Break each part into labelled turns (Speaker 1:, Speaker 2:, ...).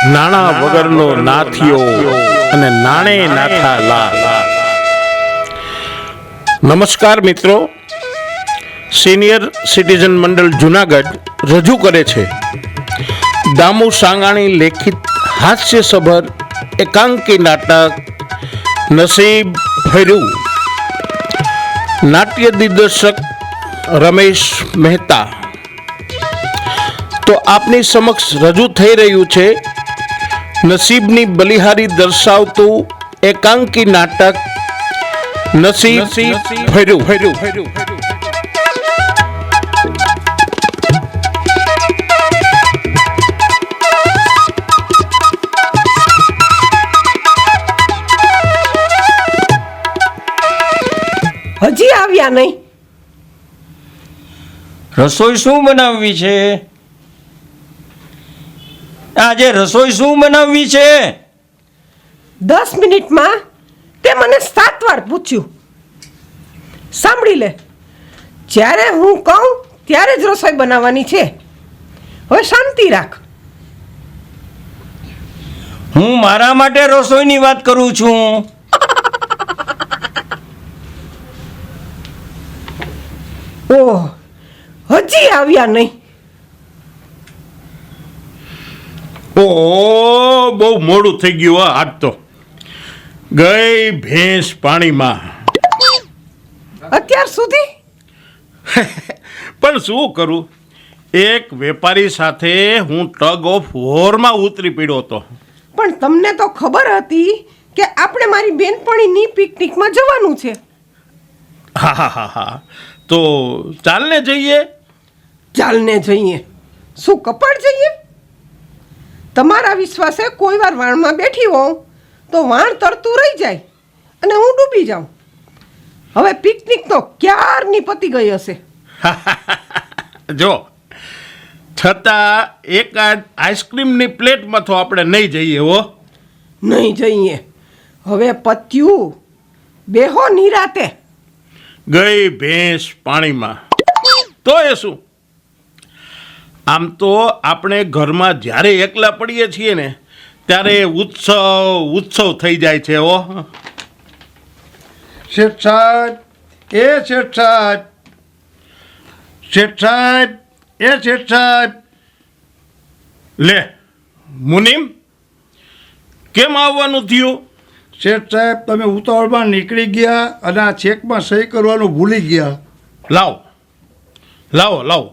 Speaker 1: નાણા વગરનો નાથિયો અને નાણે નાથા લાલ. નમસ્કાર મિત્રો, સિનિયર સિટીઝન મંડળ જુનાગઢ રજૂ કરે છે દામુ સાંગાણી લેખિત હાસ્યસભર એકાંકી નાટક નસીબ ભર્યું. નાટ્ય દિગ્દર્શક રમેશ મહેતા. તો આપની સમક્ષ રજૂ થઈ રહ્યું છે નસીબની બલિહારી દર્શાવતું એકાંકી નાટક નસીબ ભર્યું.
Speaker 2: હજી આવ્યા નહીં.
Speaker 3: રસોઈ શું બનાવવી છે? આજે રસોઈ શું બનાવવી છે?
Speaker 2: 10 મિનિટમાં તે મને 7 વાર પૂછ્યું. સાંભળી લે, જ્યારે હું કહું ત્યારે જ રસોઈ બનાવવાની છે. હવે શાંતિ રાખ.
Speaker 3: હું મારા માટે રસોઈની વાત કરું છું.
Speaker 2: ઓહ, હજી આવ્યા નહીં.
Speaker 1: ઓહ, બહુ મોડું થઈ ગયું હો. આજ તો ગઈ ભેંસ પાણીમાં.
Speaker 2: અત્યાર સુધી
Speaker 1: પણ શું કરું, એક વેપારી સાથે હું ટગ ઓફ વોરમાં ઉતરી પડ્યો હતો.
Speaker 2: પણ તમને તો ખબર હતી કે આપણે મારી બેનપણીની પિકનિકમાં જવાનું છે.
Speaker 1: હા હા હા હા, તો ચાલને જઈએ.
Speaker 2: ચાલને જઈએ. શું કપાળ જઈએ? તમારા વિશ્વાસે કોઈ વાર વાણમાં બેઠી હોઉં તો વાણ તરતું રહી જાય અને હું ડૂબી જાઉં. હવે પિકનિક તો ક્યારની પતી ગઈ હશે.
Speaker 1: જો છતાં એકાદ આઈસ્ક્રીમની પ્લેટમાં તો આપણે નહીં જઈએ હો.
Speaker 2: નહીં જઈએ. હવે પત્યું. બેહો નિરાતે.
Speaker 1: ગઈ ભેંસ પાણીમાં. તો એ શું, આમ તો આપણે ઘરમાં જ્યારે એકલા પડીએ છીએ ને ત્યારે ઉત્સવ થઈ જાય છે હો.
Speaker 4: શેઠ સાહેબ, એ શેઠ સાહેબ, શેઠ સાહેબ, એ શેઠ સાહેબ.
Speaker 1: લે મુનિમ, કેમ આવવાનું થયું?
Speaker 4: શેઠ સાહેબ, તમે ઉતાવળમાં નીકળી ગયા અને આ ચેકમાં સહી કરવાનું ભૂલી ગયા.
Speaker 1: લાવો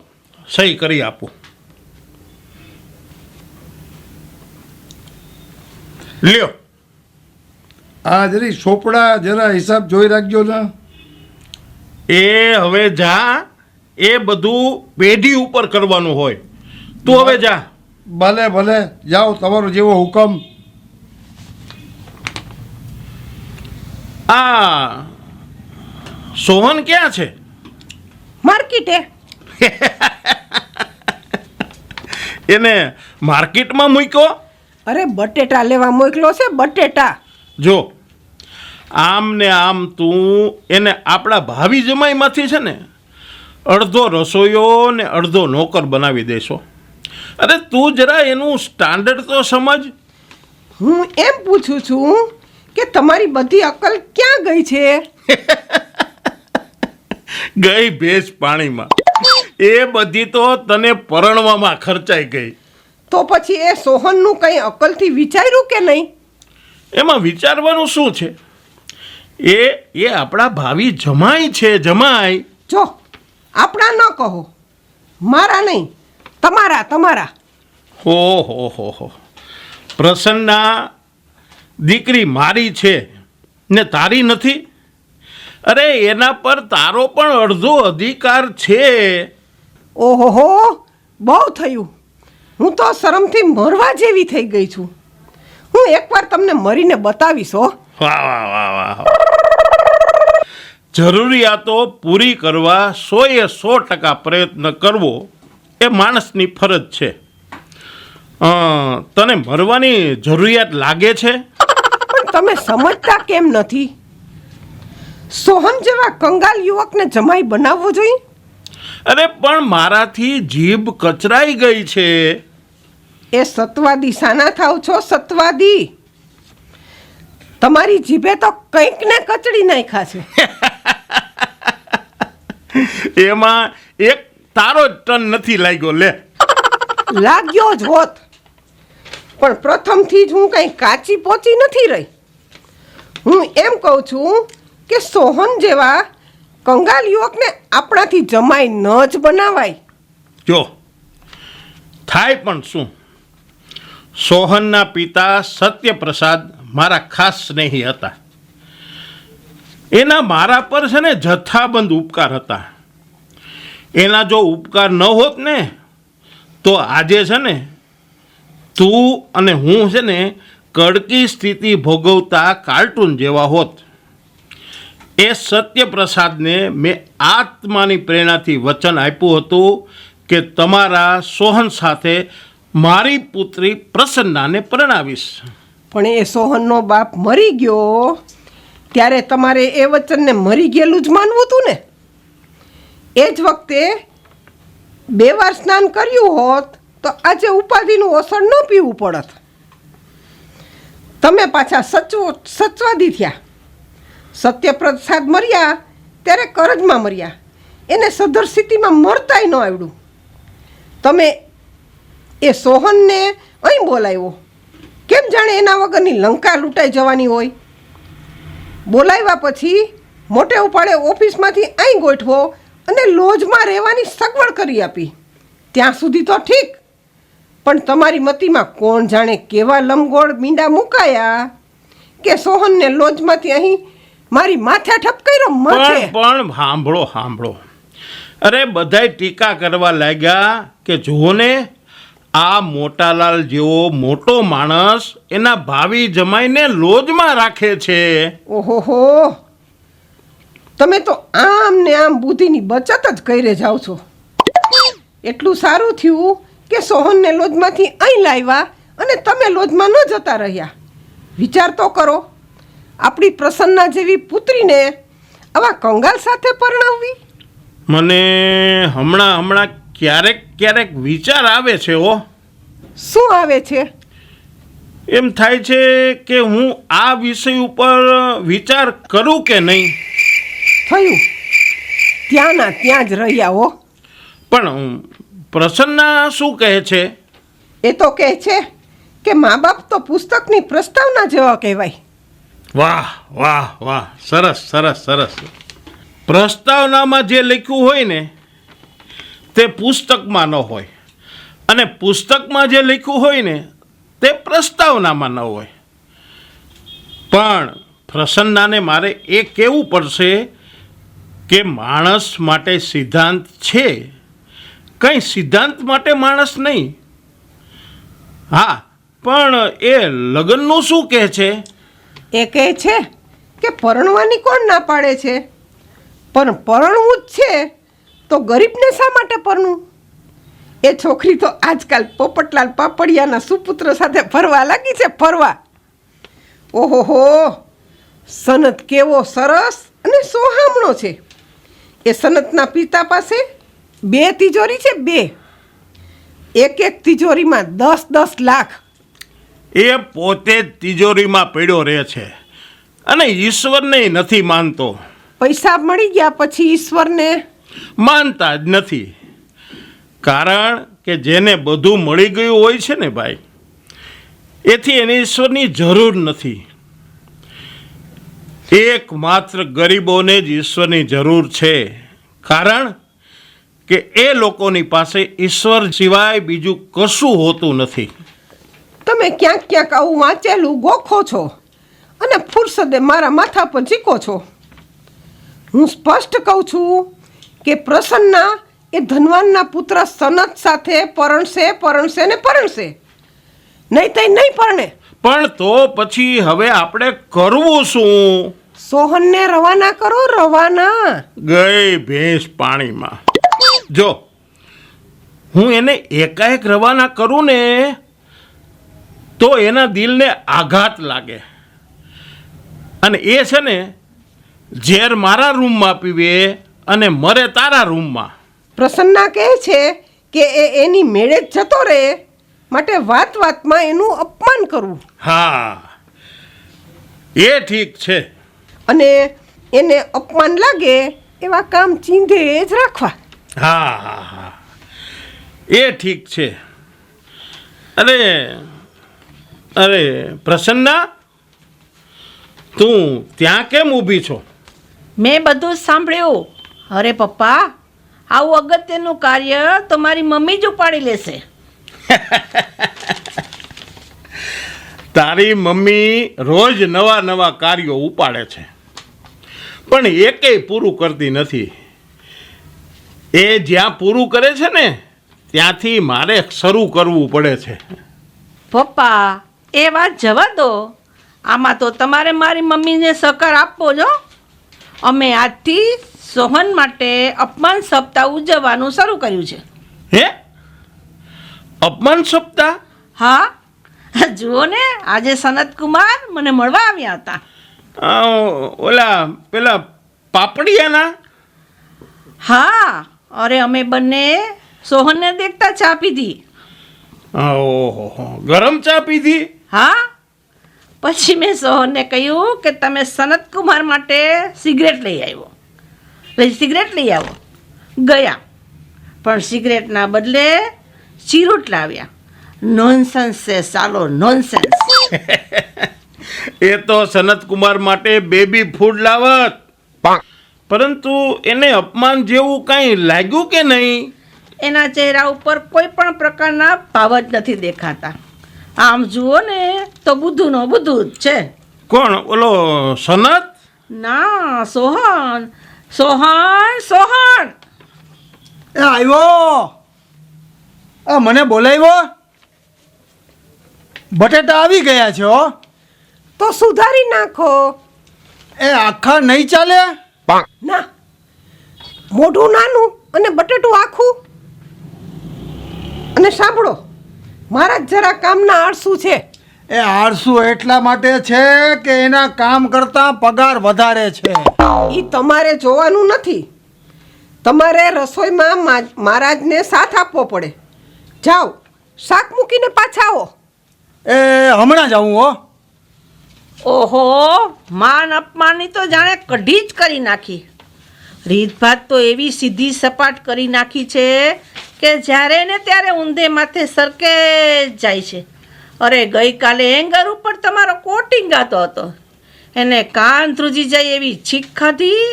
Speaker 1: સહી કરી આપું. લ્યો.
Speaker 4: આ જરી ચોપડા જરા હિસાબ જોઈ રાખજો ને.
Speaker 1: એ હવે જા, એ બધું પેઢી ઉપર કરવાનું હોય. તું હવે જા.
Speaker 4: ભલે ભલે, જાઓ, તમારો જેવો હુકમ.
Speaker 1: આ સોહન ક્યાં છે?
Speaker 2: માર્કેટે.
Speaker 1: એને માર્કેટમાં મૂક્યો?
Speaker 2: અરે બટેટા લેવા મોકલો છે, બટેટા.
Speaker 1: જો આમ ને આમ તું એને આપણા ભાવિ જમાઈમાંથી છે ને અડધો રસોઈયો ને અડધો નોકર બનાવી દેશો. અરે તું જરા એનું સ્ટાન્ડર્ડ તો સમજ.
Speaker 2: હું એમ પૂછું છું કે તમારી બધી અક્કલ ક્યાં ગઈ છે?
Speaker 1: ગઈ ભેંસ પાણીમાં. એ બધી તો તને પરણવામાં ખર્ચાઈ ગઈ.
Speaker 2: તો પછી એ સોહનનું કંઈ અક્કલથી વિચાર્યું કે નહીં?
Speaker 1: એમાં વિચારવાનું શું છે? એ આપણા ભાવિ જમાઈ છે, જમાઈ.
Speaker 2: જો આપણા ન કહો, મારા નહીં, તમારા.
Speaker 1: હો પ્રસન્ના દીકરી મારી છે ને તારી નથી? અરે એના પર તારો પણ અડધો અધિકાર છે.
Speaker 2: ઓહો, બહુ થયું. હું તો શરમથી મરવા જેવી થઈ ગઈ છું. હું એકવાર તમને મરીને બતાવીશ હો.
Speaker 1: વાહ. જરૂરિયાતો પૂરી કરવા 100% પ્રયત્ન કરવો એ માણસની ફરજ છે. તને મરવાની જરૂરિયાત લાગે છે?
Speaker 2: પણ તમે સમજતા કેમ નથી? સોહન જેવા કંગાલ યુવકને જમાઈ બનાવવો જોઈએ.
Speaker 1: અરે પણ મારાથી જીભ કચરાઈ ગઈ છે.
Speaker 2: એ સત્વાદી શાના થાવ છો? સત્વાદી તમારી જીભે તો કંઈક ને કચડી નાખ્યા છે.
Speaker 1: એમાં એક તારો જ ટન નથી લાગ્યો. લે,
Speaker 2: લાગ્યો જ હોત, પણ પ્રથમથી જ હું કંઈ કાચી પોચી નથી રહી. હું એમ કહું છું કે સોહન જેવા કંગાલ યુવકને આપણાથી જમાઈ ન જ બનાવાય.
Speaker 1: જો થાય પણ શું, સોહનના પિતા સત્યપ્રસાદ મારા ખાસ સ્નેહી હતા. એના મારા પર છે ને જથ્થાબંધ ઉપકાર હતા. એના જો ઉપકાર ન હોત ને તો આજે છે ને તું અને હું છે ને કડકી સ્થિતિ ભોગવતા કાર્ટૂન જેવા હોત. એ સત્યપ્રસાદને મેં આત્માની પ્રેરણાથી વચન આપ્યું હતું કે તમારા સોહન સાથે મારી પુત્રી પ્રસન્નાને પરણાવીશ.
Speaker 2: પણ એ સોહનનો બાપ મરી ગયો ત્યારે તમારે એ વચનને મરી ગયેલું જ માનવું હતું ને. એ જ વખતે 2 વાર સ્નાન કર્યું હોત તો આજે ઉપાધિનું ઓસણ ન પીવું પડત. તમે પાછા સચવાદી થયા. સત્યપ્રસાદ મર્યા ત્યારે કરજમાં મર્યા. એને સધર સ્થિતિમાં મરતાય ન આવડ્યું. તમે એ સોહનને અહીં બોલાવ્યો, કેમ જાણે એના વગરની લંકા લૂંટાઈ જવાની હોય. બોલાવ્યા પછી મોટે ઉપાડે ઓફિસમાંથી અહીં ગોઠવો અને લોજમાં રહેવાની સગવડ કરી આપી. ત્યાં સુધી તો ઠીક, પણ તમારી મતીમાં કોણ જાણે કેવા લંબગોળ મીંડા મુકાયા કે સોહનને લોજમાંથી અહીં મારી માથે ઠપકાર્યો માથે.
Speaker 1: પણ સાંભળો. અરે બધાય ટીકા કરવા લાગ્યા કે જુઓ ને, આ મોટાલાલ જેવો મોટો માણસ એના ભાવિ જમાઈને લોજમાં રાખે છે.
Speaker 2: ઓહોહો, તમે તો આમ ને આમ બુદ્ધિની બચત જ કરી જાઓ છો. એટલું સારું થયું કે સોહનને લોજમાંથી અહીં લાવ્યા અને તમે લોજમાં ન જતા રહ્યા. વિચાર તો કરો, આપણી પ્રસન્ના જેવી પુત્રીને આવા કંગાલ સાથે પરણાવવી.
Speaker 1: મને હમણાં ક્યારેક વિચાર આવે છે.
Speaker 2: શું આવે છે?
Speaker 1: એમ થાય છે કે હું આ વિષય ઉપર વિચાર કરું કે નહીં.
Speaker 2: થયું, ત્યાંના ત્યાં જ રહ્યા હો.
Speaker 1: પણ પ્રસન્ના શું કહે છે?
Speaker 2: એ તો કહે છે કે મા બાપ તો પુસ્તકની પ્રસ્તાવના જેવા કહેવાય.
Speaker 1: વાહ, સરસ. પ્રસ્તાવનામાં જે લખ્યું હોય ને તે પુસ્તકમાં ન હોય, અને પુસ્તકમાં જે લખ્યું હોય ને તે પ્રસ્તાવનામાં ન હોય. પણ પ્રસન્નાને મારે એ કહેવું પડશે કે માણસ માટે સિદ્ધાંત છે, કંઈ સિદ્ધાંત માટે માણસ નહીં. હા, પણ એ લગ્નનું શું કહે છે?
Speaker 2: એ કહે છે કે પરણવાની કોણ ના પાડે છે, પણ પરણવું જ છે તો ગરીબને શા માટે પરણવું? એ છોકરી તો આજકાલ પોપટલાલ પાપડિયાના સુપુત્ર સાથે ફરવા લાગી છે, ફરવા. ઓહોહો, સનત કેવો સરસ અને સોહામણો છે. એ સનતના પિતા પાસે 2 તિજોરી છે, 2. એક તિજોરીમાં 10 લાખ.
Speaker 1: એ પોતે જ તિજોરીમાં પડ્યો રહે છે અને ઈશ્વરને નથી માનતો.
Speaker 2: પૈસા મળી ગયા પછી ઈશ્વરને
Speaker 1: માનતા જ નથી. કારણ કે જેને બધું મળી ગયું હોય છે ને ભાઈ, એથી એને ઈશ્વરની જરૂર નથી. એકમાત્ર ગરીબોને જ ઈશ્વરની જરૂર છે, કારણ કે એ લોકોની પાસે ઈશ્વર સિવાય બીજું કશું હોતું નથી.
Speaker 2: તમે ક્યાંક આવું વાંચેલું ગોખો છો અને ફુરસદે મારા માથા પર ઝીકો છો. હું સ્પષ્ટ કહું છું કે પ્રસન્ના એ ધનવાનના પુત્ર સનત સાથે પરણશે. નહીં તો નહીં પરણે.
Speaker 1: પણ તો પછી હવે આપણે કરવું શું?
Speaker 2: સોહનને રવાના કરો, રવાના.
Speaker 1: ગઈ ભેંસ પાણીમાં. જો હું એને એકાએક રવાના કરું ને તો એના દિલને આઘાત લાગે, અને એ છે ને ઝેર મારા રૂમમાં પીવે અને મરે તારા રૂમમાં.
Speaker 2: પ્રસન્ના કહે છે કે એ એની મેળે જ જતો રહે માટે વાત વાતમાં એનું અપમાન કરવું
Speaker 1: હા એ ઠીક છે.
Speaker 2: અને એને અપમાન લાગે એવા કામ ચીંધે જ રાખવા.
Speaker 1: હા હા હા એ ઠીક છે. અરે અરે પ્રસન્ના, તું ત્યાં કેમ ઊભી છો?
Speaker 5: મેં બધું જ સાંભળ્યું. અરે પપ્પા, આવું અગત્યનું કાર્ય તો મારી મમ્મી જ ઉપાડી લેશે.
Speaker 1: તારી મમ્મી રોજ નવા નવા કાર્યો ઉપાડે છે, પણ એકેય પૂરું કરતી નથી. એ જ્યાં પૂરું કરે છે ને ત્યાંથી મારે શરૂ કરવું પડે છે.
Speaker 5: પપ્પા, એ વાત જવા દો. આમાં તો તમારે મારી મમ્મીને સહકાર આપવો જ હો. અમે આજથી સોહન માટે અપમાન સપ્તાહ ઉજવવાનું શરૂ કર્યું છે.
Speaker 1: હે, અપમાન સપ્તાહ?
Speaker 5: હા, જુઓ ને, આજે સનતકુમાર મને મળવા આવ્યા હતા.
Speaker 1: ઓલા પેલા પાપડિયાના?
Speaker 5: હા, અરે અમે બંને સોહનને દેખતા ચા પીધી.
Speaker 1: ઓહો, ગરમ ચા પીધી?
Speaker 5: હા, પછી મેં સોહનને કહ્યું કે તમે સનતકુમાર માટે સિગરેટ લઈ આવ્યો. સિગરેટ લઈ આવો. ગયા, પણ સિગરેટના બદલે ચીરૂટ લાવ્યા. નોનસેન્સ છે સાલો, નોનસેન્સ.
Speaker 1: એ તો સનતકુમાર માટે બેબી ફૂડ લાવત, પરંતુ એને અપમાન જેવું કાંઈ લાગ્યું કે નહીં?
Speaker 5: એના ચહેરા ઉપર કોઈ પણ પ્રકારના ભાવ જ નથી દેખાતા. આમ જુઓ ને તો બુદ્ધુનો બુદ્ધુ જ છે.
Speaker 1: કોણ, ઓલો સનત?
Speaker 5: ના, સોહન. સોહન, સોહન.
Speaker 4: એ આવ્યો. મને બોલાવ્યો. બટેટા આવી ગયા છે હો.
Speaker 2: તો સુધારી નાખો.
Speaker 4: એ આખા નહીં ચાલે.
Speaker 2: ના, મોઢું નાનું અને બટેટું આખું. અને સાંભળો, મારા જરા કામના આળસુ છે.
Speaker 4: એ આળસુ એટલા માટે છે કે એના કામ કરતાં પગાર વધારે છે.
Speaker 2: એ તમારે જોવાનું નથી. તમારે રસોઈમાં મહારાજને સાથ આપવો પડે. જાઓ, શાક મૂકીને પાછા આવો.
Speaker 4: એ હમણાં જ આવું હો.
Speaker 5: ઓહો, માન અપમાનની તો જાણે કઢી જ કરી નાખી. રીતભાત તો એવી સીધી સપાટ કરી નાખી છે કે જ્યારે ને ત્યારે ઊંધે માથે સરકે જ જાય છે. અરે ગઈકાલે હેંગર ઉપર તમારો કોટ ટીંગાતો હતો, એને કાન ધ્રુજી જાય એવી છીક ખાધી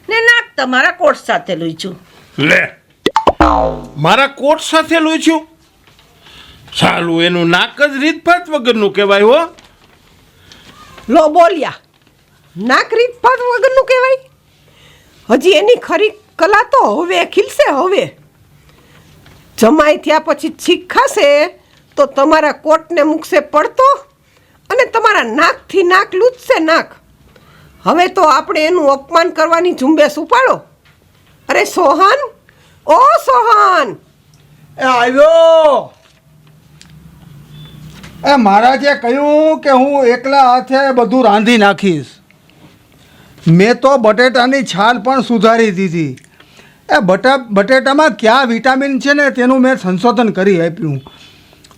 Speaker 5: ને નાક તમારા કોટ સાથે લૂછ્યું.
Speaker 1: લે, મારા કોટ સાથે લૂછ્યું? સાલું, એનું નાક જ રીતભાત વગરનું કહેવાય હો.
Speaker 2: લો બોલ્યા, નાક રીતભાત વગરનું કહેવાય? હજી એની ખરી કલા તો હવે ખીલશે. હવે જમાઈ થયા પછી છીક ખાશે તો તમારા કોટને મૂકશે પડતો અને તમારા નાકથી નાક લૂછશે નાક. હવે તો આપણે એનું અપમાન કરવાની ઝુંબેશ ઉપાડો. અરે સોહન, ઓ સોહન.
Speaker 4: એ આવ્યો. એ મહારાજે કહ્યું કે હું એકલા હાથે બધું રાંધી નાખીશ. મેં તો બટેટાની છાલ પણ સુધારી દીધી. એ બટેટામાં ક્યાં વિટામિન છે ને તેનું મેં સંશોધન કરી આપ્યું.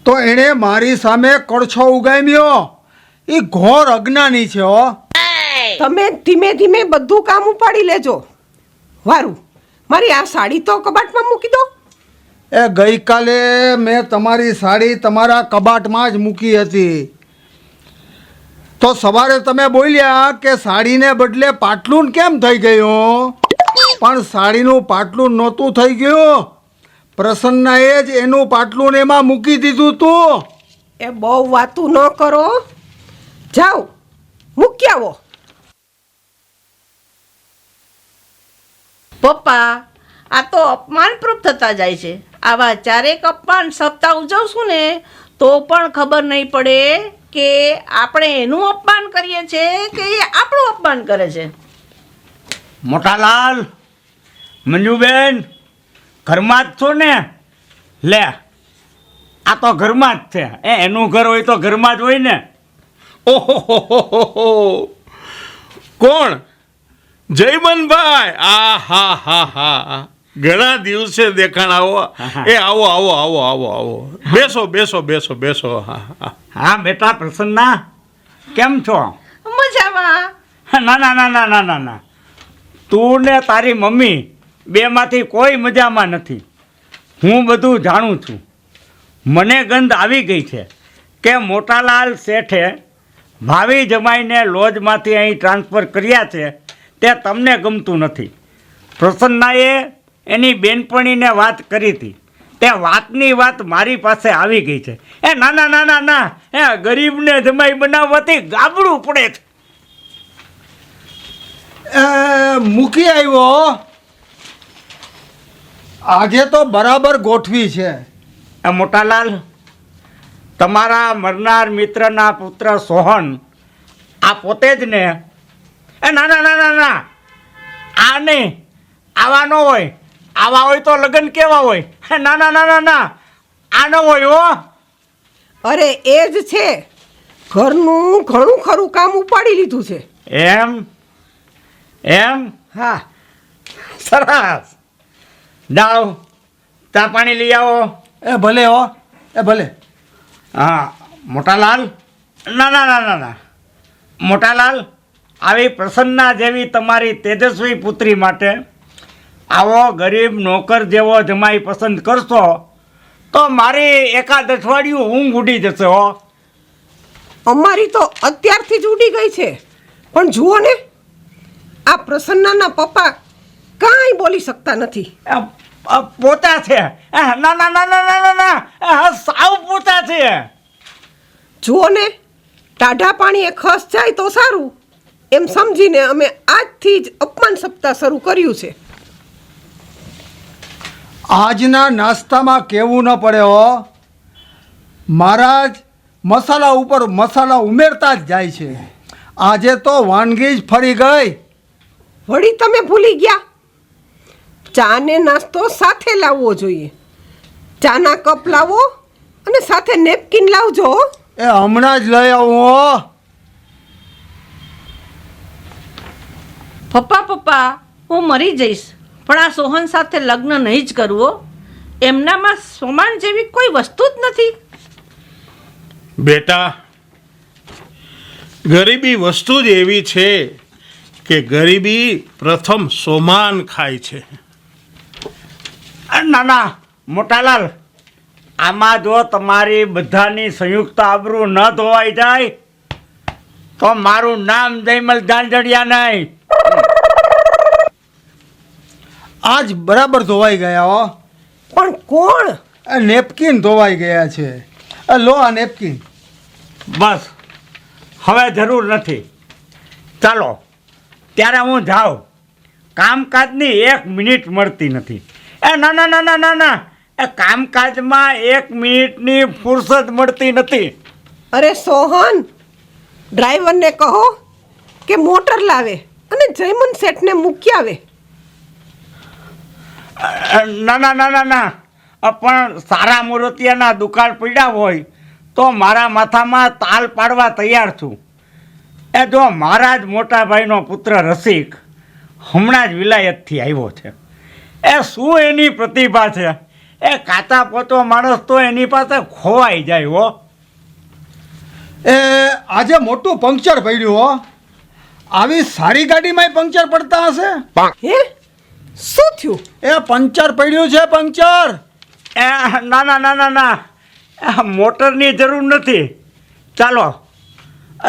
Speaker 4: તો એણે મારી સામે કડછો ઉગામ્યો. એ ઘોર અજ્ઞાની છે હો.
Speaker 2: તમે ધીમે ધીમે બધું કામ ઉપાડી લેજો. વારું, મારી આ સાડી તો કબાટમાં મૂકી દો.
Speaker 4: એ ગઈકાલે મેં તમારી સાડી તમારા કબાટમાં જ મૂકી હતી. તો સવારે તમે બોલ્યા કે સાડીને બદલે પાટલું કેમ થઈ ગયું, પણ સાડીનું પાટલું નહોતું થઈ ગયું. પ્રસન્નાએ જ એનું પાટલું એમાં મૂકી દીધું તું.
Speaker 2: એ બહુ વાતું ન કરો. જાઓ, મૂકી આવો.
Speaker 5: પપ્પા, આ તો અપમાન પ્રૂફ થતા જાય છે. આવા ચારેક અપમાન સપ્તાહ ઉજવશું ને તો પણ ખબર નહીં પડે કે આપણે એનું અપમાન કરીએ છીએ કે એ આપણું અપમાન કરે છે.
Speaker 3: મોટાલાલ, મંજુબેન, ઘરમાં જ છો ને? લે, આ તો ઘરમાં જ છે. એનું ઘર હોય તો ઘરમાં જ હોય ને.
Speaker 1: ઓહો, કોણ? જયમનભાઈ. આ હા હા હા, ઘણા દિવસે દેખાણ આવો. એ આવો આવો આવો આવો આવો, બેસો બેસો બેસો બેસો. હા હા.
Speaker 3: હા બેટા પ્રસન્ના, કેમ છો?
Speaker 5: મજામાં.
Speaker 3: ના ના ના ના ના ના ના, તું ને તારી મમ્મી બેમાંથી કોઈ મજામાં નથી. હું બધું જાણું છું. મને ગંધ આવી ગઈ છે કે મોટાલાલ શેઠે ભાવિ જમાઈને લોજમાંથી અહીં ટ્રાન્સફર કર્યા છે તે તમને ગમતું નથી. પ્રસન્નાએ એની બેનપણીને વાત કરી હતી, તે વાતની વાત મારી પાસે આવી ગઈ છે. એ ના ના ના ના ના, એ ગરીબને જમાઈ બનાવવાથી ગાબડું પડે છે.
Speaker 4: મૂકી આવ્યો. આજે તો બરાબર ગોઠવી છે.
Speaker 3: એ મોટાલાલ, તમારા મરનાર મિત્રના પુત્ર સોહન આ પોતે જ ને? એ ના ના ના ના ના, આ નહીં, આવા ન હોય. આવા હોય તો લગ્ન કેવા હોય? એ ના ના ના ના ના, આ ન હોય હો.
Speaker 2: અરે એ જ છે, ઘરનું ઘણું ખરું કામ ઉપાડી લીધું છે.
Speaker 3: એમ એમ,
Speaker 2: હા,
Speaker 3: સરસ. જાઓ, ચા પાણી લઈ આવો.
Speaker 4: એ ભલે હો, એ ભલે.
Speaker 3: હા મોટાલાલ, ના ના ના ના ના, મોટાલાલ, આવી પ્રસન્ના જેવી તમારી તેજસ્વી પુત્રી માટે આવો ગરીબ નોકર જેવો જમાઈ પસંદ કરશો તો મારી એકાદ અઠવાડિયું ઊંઘ ઉડી જશે હો.
Speaker 2: અમારી તો અત્યારથી જ ઉડી ગઈ છે. પણ જુઓ ને, આ પ્રસન્નાના પપ્પા કાંઈ બોલી શકતા નથી.
Speaker 3: પોતા છે. ના ના ના ના ના ના ના, સાવ પોતા છે.
Speaker 2: જુઓ ને, ટાઢા પાણીએ ખસ જાય તો સારું એમ સમજીને અમે આજથી જ અપમાન સપ્તાહ શરૂ કર્યું છે.
Speaker 4: આજના નાસ્તામાં કેવું ન પડે હો. મહારાજ મસાલા ઉપર મસાલા ઉમેરતા જ જાય છે. આજે તો વાનગી જ ફરી ગઈ.
Speaker 2: વળી તમે ભૂલી ગયા, ચા ને નાસ્તો સાથે લાવવો જોઈએ. ચાના કપ લાવો અને સાથે નેપકિન લાવજો.
Speaker 4: એ હમણાં જ લઈ આવું હો.
Speaker 5: પપ્પા પપ્પા, હું મરી જઈશ પણ આ સોહન સાથે લગ્ન નહીં જ કરવું. એમનામાં સોમાન જેવી કોઈ વસ્તુ જ નથી.
Speaker 1: બેટા, ગરીબી વસ્તુ જ એવી છે કે ગરીબી પ્રથમ સોમાન ખાય છે.
Speaker 3: ના ના મોટાલાલ, આમાં જો તમારી બધાની સંયુક્ત આબરૂ ન ધોવાઈ જાય તો મારું નામ જયમલ જાંજડિયા નહીં.
Speaker 4: આજ બરાબર ધોવાઈ ગયા હો.
Speaker 2: પણ કોણ?
Speaker 4: આ નેપકિન ધોવાઈ ગયા છે. આ લો આ નેપકિન.
Speaker 3: બસ હવે જરૂર નથી. ચાલો ત્યારે હું જાઉં. કામકાજની 1 મિનિટ મળતી નથી. એ ના ના ના ના ના ના, એ કામકાજમાં 1 મિનિટની ફુરસદ મળતી નથી.
Speaker 2: અરે સોહન, ડ્રાઈવરને કહો કે મોટર લાવે અને જયમન શેઠને મૂકી આવે.
Speaker 3: ના ના ના ના ના, પણ સારા મૂર્તિયાના દુકાળ પડ્યા હોય તો મારા માથામાં તાલ પાડવા તૈયાર છું. એ જો મારા જ મોટા ભાઈનો પુત્ર રસિક હમણાં જ વિલાયતથી આવ્યો છે. એ શું એની પ્રતિભા છે! એ કાચા પોચો માણસ તો એની પાસે ખોવાઈ જાય હો.
Speaker 4: એ આજે મોટું પંક્ચર પડ્યું હો. આવી સારી ગાડીમાંય પંક્ચર પડતા હશે.
Speaker 2: હે, શું થયું?
Speaker 4: એ પંક્ચર પડ્યું છે, પંક્ચર.
Speaker 3: એ ના ના ના ના ના, મોટરની જરૂર નથી. ચાલો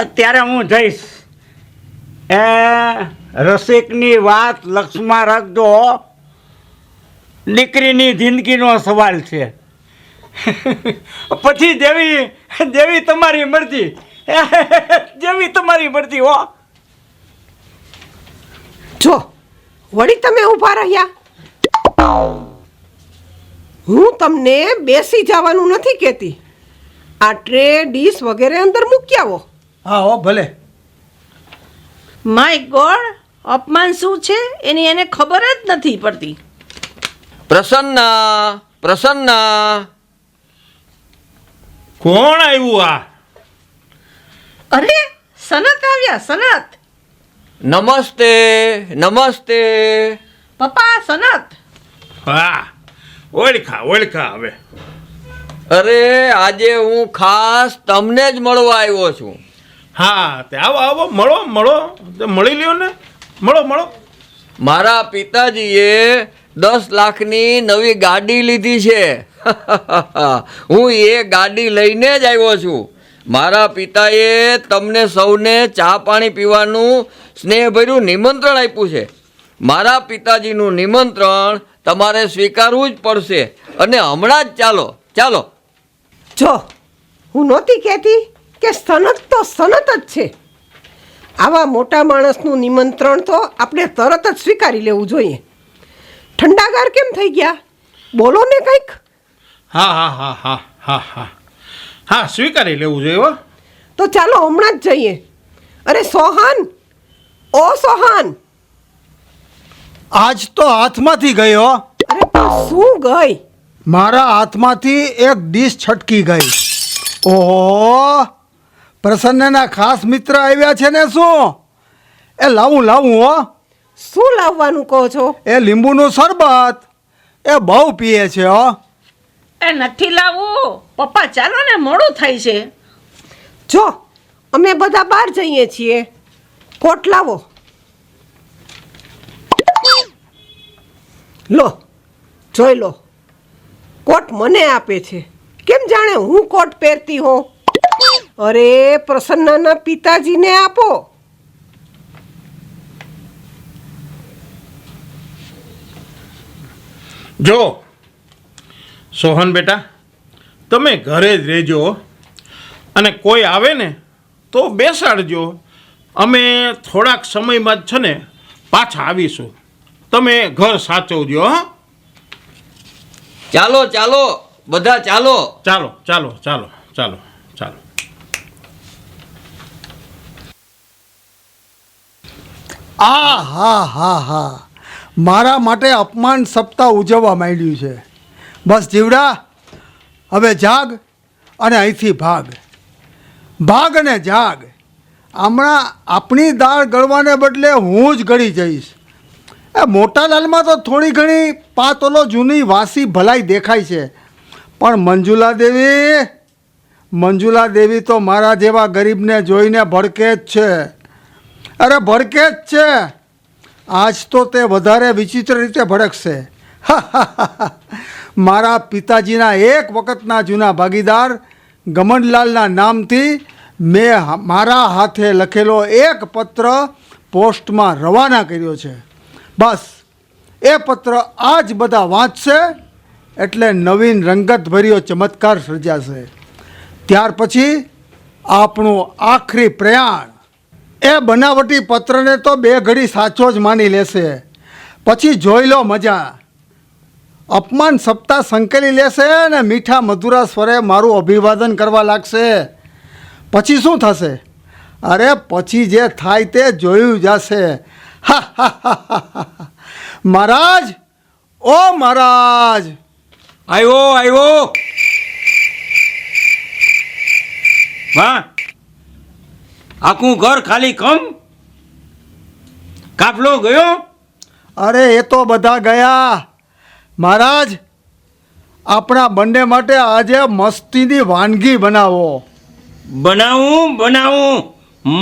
Speaker 3: અત્યારે હું જઈશ. એ રસિકની વાત લક્ષમાં રાખજો. દીકરીની જિંદગીનો સવાલ છે. પછી જેવી તમારી મરજી. જેવી તમારી મરજી હો.
Speaker 2: જો વળી તમે ઊભા રહ્યા. હું તમને બેસી જવાનું નથી કહેતી. આ ટ્રે ડીશ વગેરે અંદર મૂકી આવો.
Speaker 4: હા હો ભલે.
Speaker 5: માય ગોડ, અપમાન શું છે એની એને ખબર જ નથી પડતી.
Speaker 6: પ્રસન્ના, પ્રસન્ના.
Speaker 1: કોણ આવ્યું આ?
Speaker 5: અરે સનત આવ્યા, સનત.
Speaker 6: નમસ્તે, નમસ્તે.
Speaker 5: પપ્પા સનત.
Speaker 1: હા ઓળખા હવે.
Speaker 6: અરે આજે હું ખાસ તમને જ મળવા આવ્યો છું.
Speaker 1: હા તે આવો મળો તે મળી લ્યો ને, મળો.
Speaker 6: મારા પિતાજીએ 10 લાખની નવી ગાડી લીધી છે. હું એ ગાડી લઈને જ આવ્યો છું. મારા પિતાએ તમને સૌને ચા પાણી પીવાનું સ્નેહભર્યું નિમંત્રણ આપ્યું છે. મારા પિતાજીનું નિમંત્રણ તમારે સ્વીકારવું જ પડશે. અને હમણાં જ ચાલો.
Speaker 2: જો હું નહોતી કહેતી કે સનત તો સનત જ છે. આવા મોટા માણસનું નિમંત્રણ તો આપણે તરત જ સ્વીકારી લેવું જોઈએ. ઠંડાગાર કેમ થઈ ગયા? બોલો ને કંઈક.
Speaker 1: હા સ્વીકારી લેવું જોઈએ હો.
Speaker 2: તો ચાલો હમણાં જ જઈએ. અરે સોહન, ઓ સોહન.
Speaker 4: આજ તો હાથમાંથી ગયો.
Speaker 2: અરે પણ શું ગઈ?
Speaker 4: મારા હાથમાંથી એક ડીશ છટકી ગઈ. ઓહો, પ્રસન્નના ખાસ મિત્ર આવ્યા છે ને શું? એ લાવું હો.
Speaker 2: શું લાવવાનું કહો છો?
Speaker 4: એ લીંબુનું શરબત એ બહુ પીએ છે હો.
Speaker 5: એ નથી લાવવું પપ્પા, ચાલો ને, મોડું થાય છે.
Speaker 2: જો અમે બધા બહાર જઈએ છીએ. કોટ લાવો. લો, જોઈ લો. કોટ મને આપે છે, કેમ જાણે હું કોટ પહેરતી હોઉં. અરે પ્રસન્નાના પિતાજીને આપો.
Speaker 1: જો સોહન બેટા, તમે ઘરે જ રહેજો અને કોઈ આવે ને તો બેસાડજો. અમે થોડાક સમયમાં જ છે ને પાછા આવીશું. તમે ઘર સાચવજો. હા
Speaker 6: ચાલો બધા ચાલો.
Speaker 1: ચાલો.
Speaker 4: હા મારા માટે અપમાન સપ્તાહ ઉજવવા માંડ્યું છે. બસ જીવડા, હવે જાગ અને અહીંથી ભાગ અને જાગ. હમણાં આપણી દાળ ગળવાને બદલે હું જ ગળી જઈશ. એ મોટાલાલમાં તો થોડી ઘણી પાતોલો જૂની વાસી ભલાઈ દેખાય છે, પણ મંજુલા દેવી તો મારા જેવા ગરીબને જોઈને ભડકે જ છે. અરે ભડકે જ છે. આજ તો તે વધારે વિચિત્ર રીતે ભડકશે. મારા પિતાજીના એક વખતના જૂના ભાગીદાર ગમનલાલના નામથી મેં મારા હાથે લખેલો એક પત્ર પોસ્ટમાં રવાના કર્યો છે. બસ એ પત્ર આજ બધા વાંચશે એટલે નવીન રંગતભર્યો ચમત્કાર સર્જાશે. ત્યાર પછી આપણું આખરી પ્રયાણ એ બનાવટી પત્રને તો 2 ઘડી સાચો જ માની લેશે. પછી જોઈ લો મજા. અપમાન સપ્તાહ સંકેલી લેશે અને મીઠા મધુરા સ્વરે મારું અભિવાદન કરવા લાગશે. પછી શું થશે? અરે પછી જે થાય તે જોયું જશે. મહારાજ, ઓ મહારાજ.
Speaker 3: આવ્યો. વાહ, આખું ઘર ખાલી કમ? કાફલો ગયો?
Speaker 4: અરે એ તો બધા ગયા. મહારાજ, આપણા બંને માટે આજે મસ્તીની વાનગી બનાવો.
Speaker 3: બનાવું,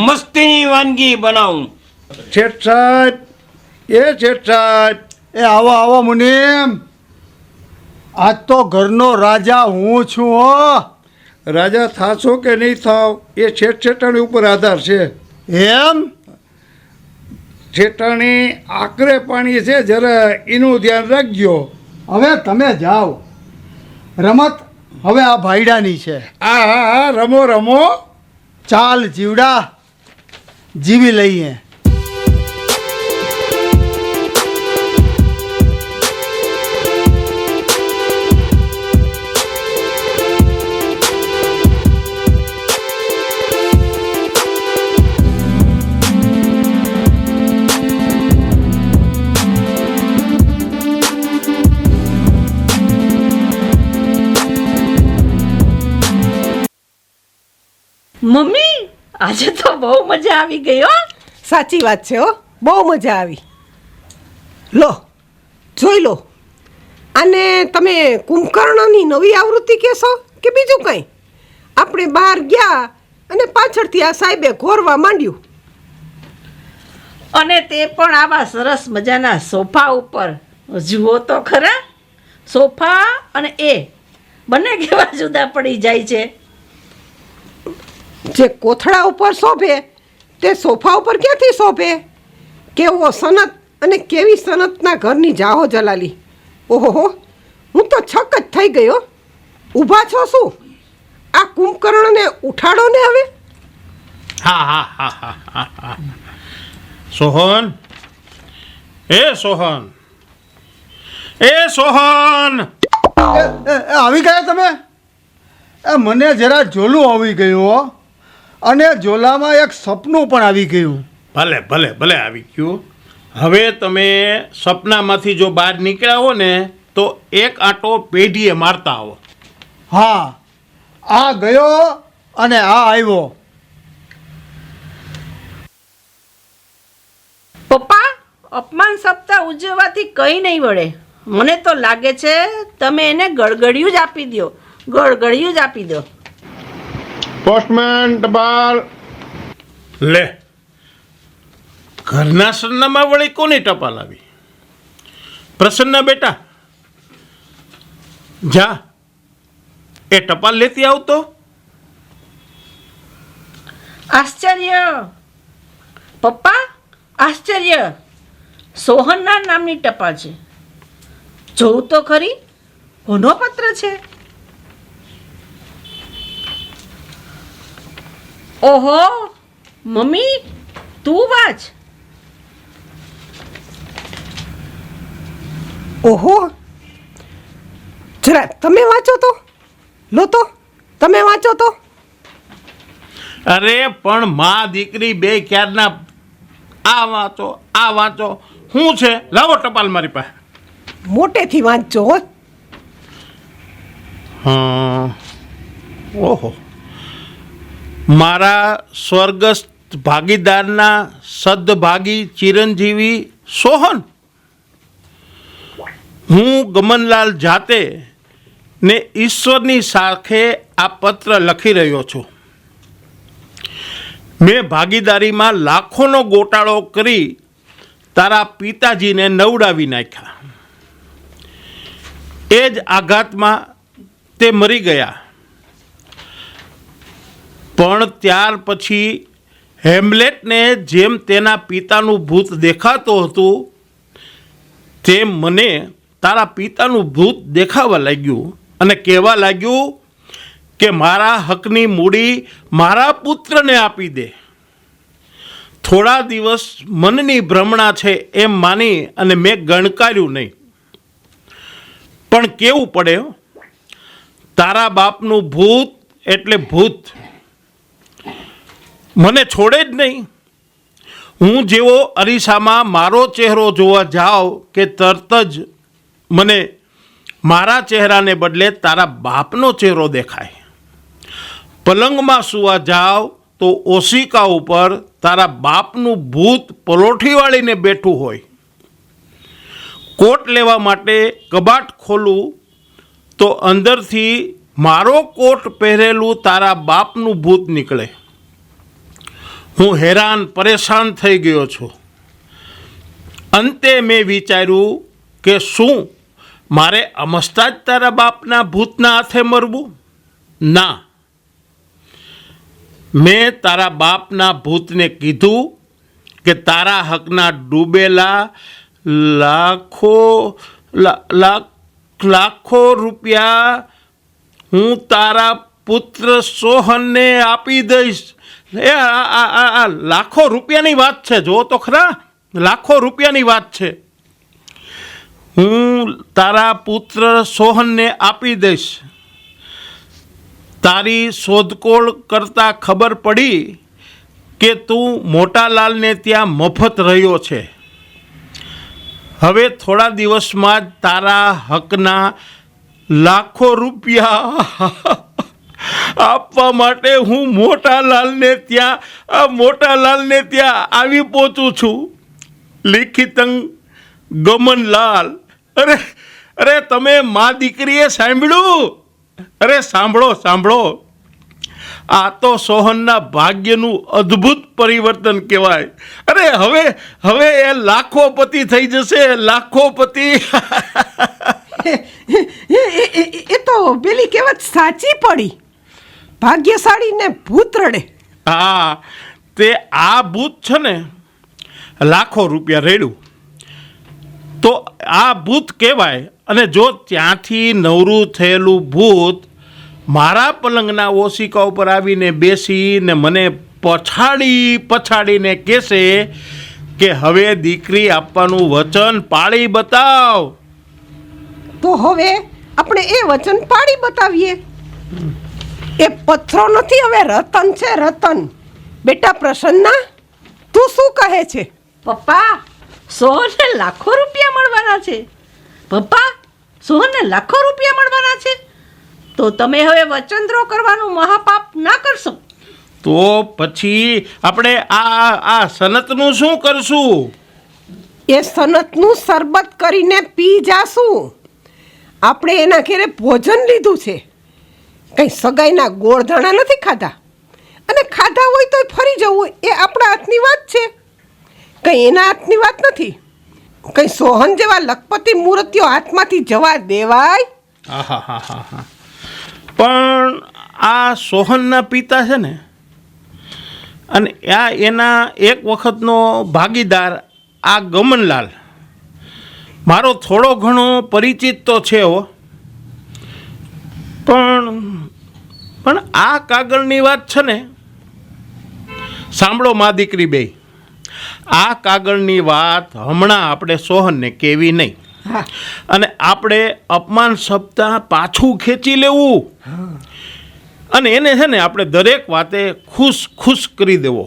Speaker 3: મસ્તીની વાનગી બનાવું.
Speaker 7: શેઠ સાહેબ,
Speaker 4: એ આવો મુનિમ. આજ તો ઘરનો રાજા હું છું હો.
Speaker 7: રાજા થાશો કે નહીં થાવ એ શેઠાણી ઉપર આધાર છે.
Speaker 4: એમ?
Speaker 7: શેઠાણી આકરે પાણી છે, જરા એનું ધ્યાન રાખજો.
Speaker 4: હવે તમે જાઓ. રમત હવે આ ભાઈડાની છે.
Speaker 7: હા રમો.
Speaker 4: ચાલ જીવડા, જીવી લઈએ.
Speaker 5: મમ્મી, આજે તો બહુ મજા આવી ગઈ હો.
Speaker 2: સાચી વાત છે હો, બહુ મજા આવી. લો, જોઈ લો. અને તમે કુંભકર્ણની નવી આવૃત્તિ કહેશો કે બીજું કંઈ? આપણે બહાર ગયા અને પાછળથી આ સાહેબે ઘોરવા માંડ્યું.
Speaker 5: અને તે પણ આવા સરસ મજાના સોફા ઉપર. જુઓ તો ખરા, સોફા અને એ બંને કેવા જુદા પડી જાય છે.
Speaker 2: જે કોથળા ઉપર શોભે તે સોફા ઉપર ક્યાંથી શોભે? કેવો સનત અને કેવી સનતના ઘરની જાહો જલાલી. ઓહો, હું તો છક જ થઈ ગયો. ઊભા છો શું? આ કુંભકર્ણને ઉઠાડો ને હવે.
Speaker 1: હા હા હા હા હા હા. સોહન, એ સોહન, એ સોહન!
Speaker 4: આવી ગયા તમે? મને જરા ઝોલું આવી ગયું હો, અને ઝોલામાં એક સપનું પણ આવી ગયું.
Speaker 1: ભલે ભલે ભલે આવી ગયું. હવે તમે સપનામાંથી જો બહાર નીકળ્યા હો ને તો એક આંટો પેઢીએ મારતા આવો.
Speaker 4: હા, આ ગયો અને આ આવ્યો.
Speaker 5: પપ્પા, અપમાન સપ્તાહ ઉજવવાથી કંઈ નહીં વળે. મને તો લાગે છે તમે એને ગળગળિયું જ આપી દો. ગળગળિયું જ આપી દો.
Speaker 7: પોસ્ટમેન ટપાલ.
Speaker 1: લે, ઘરના સરનામાં વળી કોની ટપાલ આવી? પ્રસન્ન બેટા, જા એ ટપાલ લેતી આવતો.
Speaker 5: આશ્ચર્ય પપ્પા, આશ્ચર્ય! સોહનના નામની ટપાલ છે. જોઉં તો ખરી, કોનો પત્ર છે? ઓહો મમ્મી, તું વાંચ.
Speaker 2: ઓહો, જરા તમે વાંચો તો. લો તો, તમે વાંચો તો.
Speaker 1: અરે પણ માં દીકરી બે ક્યારના આ વાંચો આ વાંચો. શું છે? લાવો ટપાલ મારી પાસે.
Speaker 2: મોટેથી વાંચજો હો.
Speaker 1: હા, ઓહો, મારા સ્વર્ગસ્થ ભાગીદારના સદભાગી ચિરંજીવી સોહન, હું ગમનલાલ જાતે ને ઈશ્વરની સાખે આ પત્ર લખી રહ્યો છું. મેં ભાગીદારીમાં લાખોનો ગોટાળો કરી તારા પિતાજીને નવડાવી નાખ્યા. એ જ આઘાતમાં તે મરી ગયા. પણ ત્યાર પછી હેમ્લેટને જેમ તેના પિતાનું ભૂત દેખાતું હતું તેમ મને તારા પિતાનું ભૂત દેખાવા લાગ્યું અને કહેવા લાગ્યું કે મારા હકની મૂડી મારા પુત્રને આપી દે. થોડા દિવસ મનની ભ્રમણા છે એમ માની અને મેં ગણકાર્યું નહીં. પણ કેવું પડે, તારા બાપનું ભૂત એટલે ભૂત, મને છોડે જ નહીં. હું જેવો અરીસામાં મારો ચહેરો જોવા જાઉં કે તરત જ મને મારા ચહેરાને બદલે તારા બાપનો ચહેરો દેખાય. પલંગમાં સૂવા જાવ તો ઓશિકા ઉપર તારા બાપનું ભૂત પલોઠી વાળીને બેઠું હોય. કોટ લેવા માટે કબાટ ખોલું તો અંદરથી મારો કોટ પહેરેલું તારા બાપનું ભૂત નીકળે. હું હેરાન પરેશાન થઈ ગયો છું. અંતે મેં વિચાર્યું કે શું મારે અમસ્તા જ તારા બાપના ભૂતના હાથે મરવું? ના, મેં તારા બાપના ભૂતને કીધું કે તારા હકના ડૂબેલા લાખો રૂપિયા હું તારા પુત્ર સોહનને આપી દઈશ. આ લાખો રૂપિયાની વાત છે, જો તો ખરા, લાખો રૂપિયાની વાત છે. હું તારા પુત્ર સોહનને આપી દઈશ. તારી શોધખોળ કરતાં ખબર પડી કે તું મોટાલાલને ત્યાં મફત રહ્યો છે. હવે થોડા દિવસમાં જ તારા હકના લાખો રૂપિયા આપવા માટે હું મોટાલાલને ત્યાં આવી પહોંચું છું. લિખિતંગ ગમનલાલ. અરે અરે તમે માં દીકરીએ સાંભળ્યું? અરે સાંભળો સાંભળો, આ તો સોહનના ભાગ્યનું અદ્ભુત પરિવર્તન કહેવાય. અરે હવે હવે એ લાખોપતિ થઈ જશે, લાખોપતિ.
Speaker 2: એ તો પેલી કહેવત સાચી પડી, ભાગ્યશાળીને ભૂત રડે.
Speaker 1: હા, તે આ ભૂત છે ને લાખો રૂપિયા રેડ્યું તો આ ભૂત કહેવાય. અને જો ત્યાંથી નવરું થયેલું ભૂત મારા પલંગના ઓશિકા ઉપર આવીને બેસીને મને પછાડીને કહેશે કે હવે દીકરી આપવાનું વચન પાળી બતાવ,
Speaker 2: તો હવે આપણે એ વચન પાડી બતાવીએ. એ પથ્થરો નથી, હવે રતન છે, રતન. બેટા પ્રસન્ના, તું શું કહે છે?
Speaker 5: પપ્પા, સોહનને લાખો રૂપિયા મળવાના છે. પપ્પા, સોહનને લાખો રૂપિયા મળવાના છે, તો તમે હવે વચનદ્રોહ કરવાનું મહાપાપ ના કરશો.
Speaker 1: તો પછી આપણે આ સનતનું શું કરશું?
Speaker 2: એ સનતનું શરબત કરીને પી જાશું. આપણે એના ઘેરે ભોજન લીધું છે, કંઈ સગાઈના ગોળધાણા નથી ખાધા. અને ખાધા હોય તોય ફરી જવું એ આપણા હાથની વાત છે, કંઈ એના હાથની વાત નથી. કંઈ સોહન જેવા લખપતિ મૂર્તિઓ હાથમાંથી જવા દેવાય?
Speaker 1: આહાહાહા. પણ આ સોહનના પિતા છે ને, અને આ એના એક વખતનો ભાગીદાર આ ગમનલાલ મારો થોડો ઘણો પરિચિત તો છે હો. પણ આ કાગળની વાત છે ને, સાંભળો મા દીકરી બે, આ કાગળની વાત હમણાં આપણે સોહનને કહેવી નહીં. અને આપણે અપમાન સપ્તાહ પાછું ખેંચી લેવું અને એને છે ને આપણે દરેક વાતે ખુશ કરી દેવો.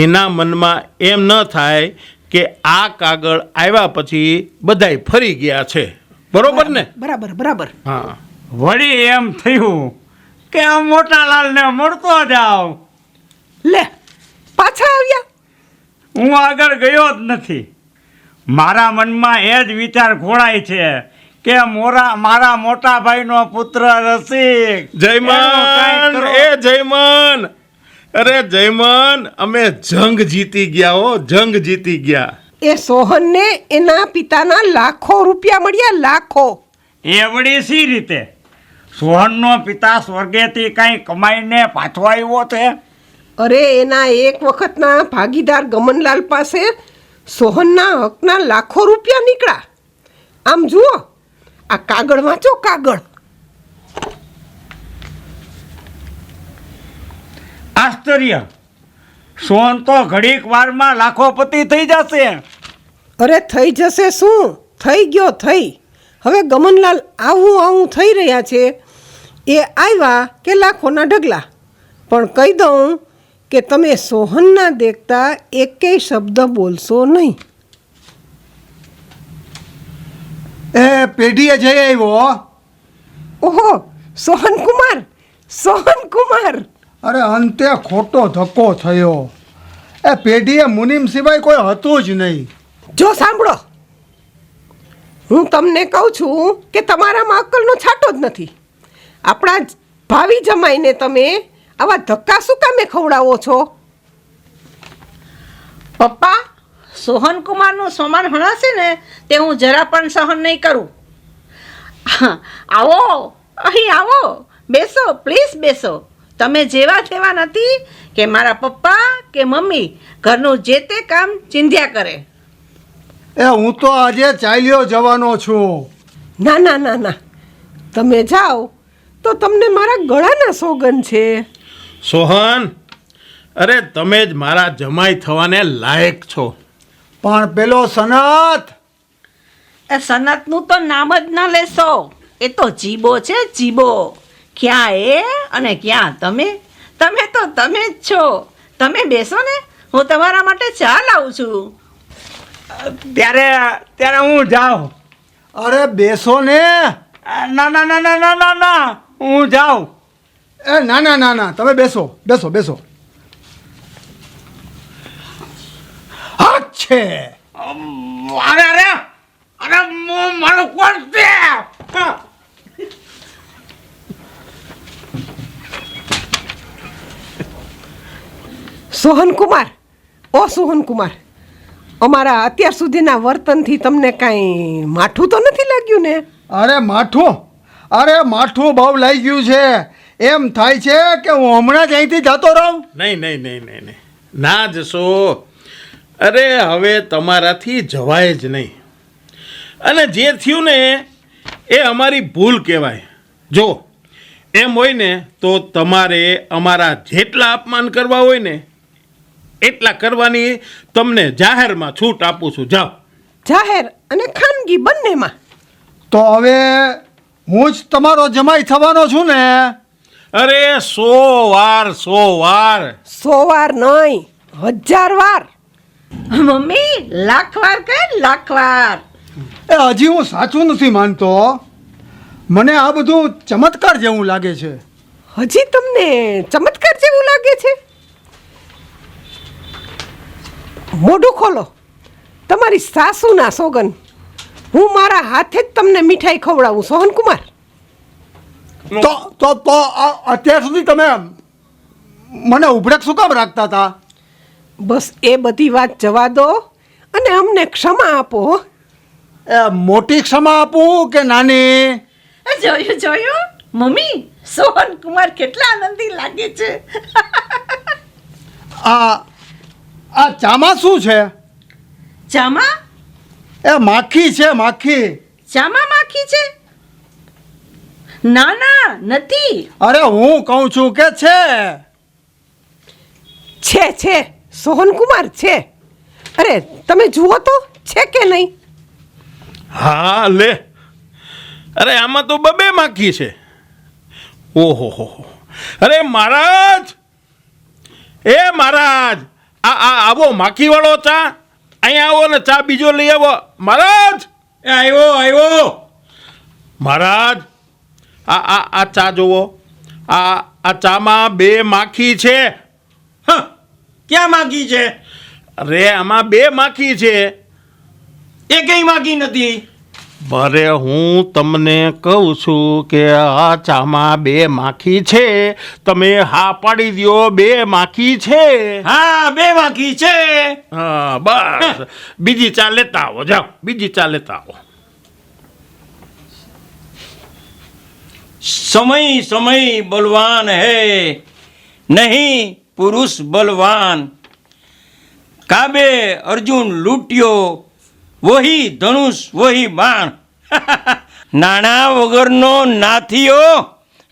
Speaker 1: એના મનમાં એમ ન થાય કે આ કાગળ આવ્યા પછી બધાય ફરી ગયા છે. બરોબર ને?
Speaker 2: બરાબર બરાબર.
Speaker 1: હા.
Speaker 3: વળી એમ થયું કે આ મોટા લાલને મળતો જાવ.
Speaker 2: લે, પાછા આવ્યા?
Speaker 3: હું આગળ ગયો જ નથી. મારા મનમાં એ જ વિચાર ઘોળાય છે કે મારા મોટા ભાઈનો પુત્ર રસિક.
Speaker 1: જયમન, એ જયમન, અરે જયમન, અમે જંગ જીતી ગયા હો, જંગ જીતી ગયા.
Speaker 2: એ સોહનને એના પિતાના લાખો રૂપિયા મળ્યા, લાખો.
Speaker 3: એ વળી સી રીતે? સોહનનો પિતા સ્વર્ગેથી કાંઈ કમાઈને પાછો આવ્યો છે?
Speaker 2: અરે એના એક વખતના ભાગીદાર ગમનલાલ પાસે સોહનના હકના લાખો રૂપિયા નીકળ્યા. આમ જુઓ, આ કાગળ વાંચો, કાગળ.
Speaker 3: આશ્ચર્ય! સોહન તો ઘડીક વારમાં લાખોપતિ થઈ જશે.
Speaker 2: અરે થઈ જશે શું, થઈ ગયો થઈ. હવે ગમનલાલ આવું થઈ રહ્યા છે. એ આવ્યા કે લાખોના ઢગલા. પણ કહી દઉં કે તમે સોહનના દેખતા એકેય શબ્દ બોલશો નહીં.
Speaker 4: એ પેઢીએ જઈ આવ્યો.
Speaker 2: ઓહો, સોહનકુમાર, સોહનકુમાર.
Speaker 4: અરે અંતે ખોટો ધક્કો થયો. એ પેઢીએ મુનિમ સિવાય કોઈ હતું જ નહીં.
Speaker 2: જો સાંભળો, હું તમને કહું છું કે તમારામાં અક્કલનો છાંટો જ નથી. આપણા ભાવિ જમાઈને તમે આવા ધક્કા શું કામે ખવડાવો છો?
Speaker 5: પપ્પા, સોહન કુમારનું સમાન હણાશે ને તે હું જરા પણ સહન નહીં કરું. આવો, અહીં આવો, બેસો, પ્લીઝ બેસો. તમે જેવા તેવા નથી કે મારા પપ્પા કે મમ્મી ઘરનું જે તે કામ ચીંધ્યા કરે.
Speaker 4: એ હું તો આજે ચાલ્યો જવાનો છું.
Speaker 2: ના ના ના ના, તમે જાઓ તો તમને મારા ગળાના સોગન છે.
Speaker 1: સોહન, અરે તમે જ મારા જમાઈ થવાને લાયક છો.
Speaker 4: પણ પેલો સનત,
Speaker 5: એ સનતનું તો નામ જ ના લેશો. એ તો જીબો છે, જીબો. ક્યાં એ અને ક્યાં તમે? તમે તો તમે જ છો. તમે બેસો ને, હું તમારા માટે ચા લાવું છું.
Speaker 3: ત્યારે હું જાઉં.
Speaker 4: અરે બેસો ને.
Speaker 3: ના ના ના ના ના ના ના, હું જાઉં.
Speaker 4: એ ના ના ના ના, તમે બેસો બેસો બેસો. હા છે.
Speaker 3: અરે અરે, અરે મારું કોણ છે?
Speaker 2: સોહનકુમાર, ઓ સોહનકુમાર, અમારા અત્યાર સુધીના વર્તનથી તમને કાંઈ માઠું તો નથી લાગ્યું ને?
Speaker 4: અરે માઠું બહુ લઈ ગયું છે. એમ થાય છે કે હું હમણાં જ અહીંથી જતો રહું.
Speaker 1: નહીં નહીં નહીં નહીં નહીં ના જશો. અરે હવે તમારાથી જવાય જ નહીં. અને જે થયું ને એ અમારી ભૂલ કહેવાય. જો એમ હોય ને તો તમારે અમારા જેટલા અપમાન કરવા હોય ને એટલા કરવાની તમને જાહેરમાં છૂટ આપું છું. જાઓ.
Speaker 2: જાહેર અને ખાનગી બંનેમાં.
Speaker 4: તો હવે હું જ તમારો જમાઈ થવાનો છું ને?
Speaker 1: અરે 100 વાર 100 વાર.
Speaker 2: 100 વાર નહીં, 1000 વાર.
Speaker 5: મમ્મી લાખ વાર કહે, લાખ વાર.
Speaker 4: એ હજી હું સાચું નથી માનતો. મને આ બધું ચમત્કાર જેવું લાગે છે.
Speaker 2: હજી તમને ચમત્કાર જેવું લાગે છે? મોઢું ખોલો. તમારી સાસુના સોગન, હું મારા હાથે જ તમને મીઠાઈ ખવડાવું. સોહનકુમાર,
Speaker 4: તો અત્યાર સુધી તમે મને ઉભડક શું કામ રાખતા હતા?
Speaker 2: બસ એ બધી વાત જવા દો અને અમને ક્ષમા આપો.
Speaker 4: એ મોટી ક્ષમા આપું કે નાની?
Speaker 5: જોયું મમ્મી, સોહનકુમાર કેટલા આનંદી લાગે છે.
Speaker 4: આ ચામાં શું છે?
Speaker 5: ચામાં?
Speaker 4: એ માખી છે, માખી.
Speaker 5: ચામાં માખી છે? ના ના, નથી.
Speaker 4: અરે હું કહું છું કે છે.
Speaker 2: છે સોહનકુમાર છે. અરે તમે જુઓ તો છે કે નહીં?
Speaker 1: હા લે. અરે આમાં તો બબે માખી છે. ઓહો હો. અરે મહારાજ, એ મહારાજ, આવો માખીવાળો ચા. અહીંયા આવો ને ચા બીજો લઈ આવો. મહારાજ,
Speaker 3: એ આવ્યો.
Speaker 1: મહારાજ, આ ચા જુઓ. આ ચામાં 2 માખી છે.
Speaker 3: ક્યાં માગી છે?
Speaker 1: અરે આમાં 2 માખી છે.
Speaker 3: એ કઈ માગી નથી.
Speaker 1: અરે હું તમને કહું છું કે આ ચામાં 2 માખી છે. તમે હા પાડી દ્યો, 2 માખી છે.
Speaker 3: હા, 2 માગી છે.
Speaker 1: હા બસ. બીજી ચા લેતા આવો. જાઓ, બીજી ચા લેતા આવો.
Speaker 8: समय बलवान है, नहीं पुरुष बलवान. काबे अर्जुन लूट्यो, वही धनुष वही बाण. नाणा वगरनो नाथियो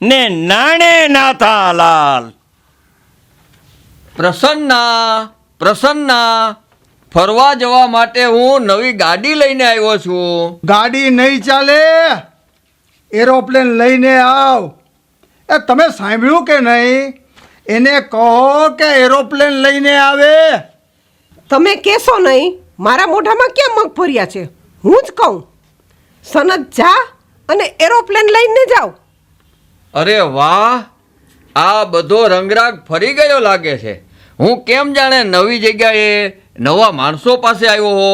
Speaker 8: ने नाणे नाथा લાલ.
Speaker 6: પ્રસન્ના, ફરવા જવા માટે હું નવી ગાડી લઈને આવ્યો છું.
Speaker 4: ગાડી નહીં ચાલે, એરોપ્લેન લઈને આવ. એ તમે સાંભળ્યું કે નહીં? એને કહો કે એરોપ્લેન લઈને આવે.
Speaker 2: તમે કહેશો નહીં? મારા મોઢામાં ક્યાં મગ ભર્યા છે? હું જ કહું. સનત જા અને એરોપ્લેન લઈને જાઓ.
Speaker 6: અરે વાહ, આ બધો રંગરાગ ફરી ગયો લાગે છે. હું કેમ જાણે નવી જગ્યાએ નવા માણસો પાસે આવ્યો હો.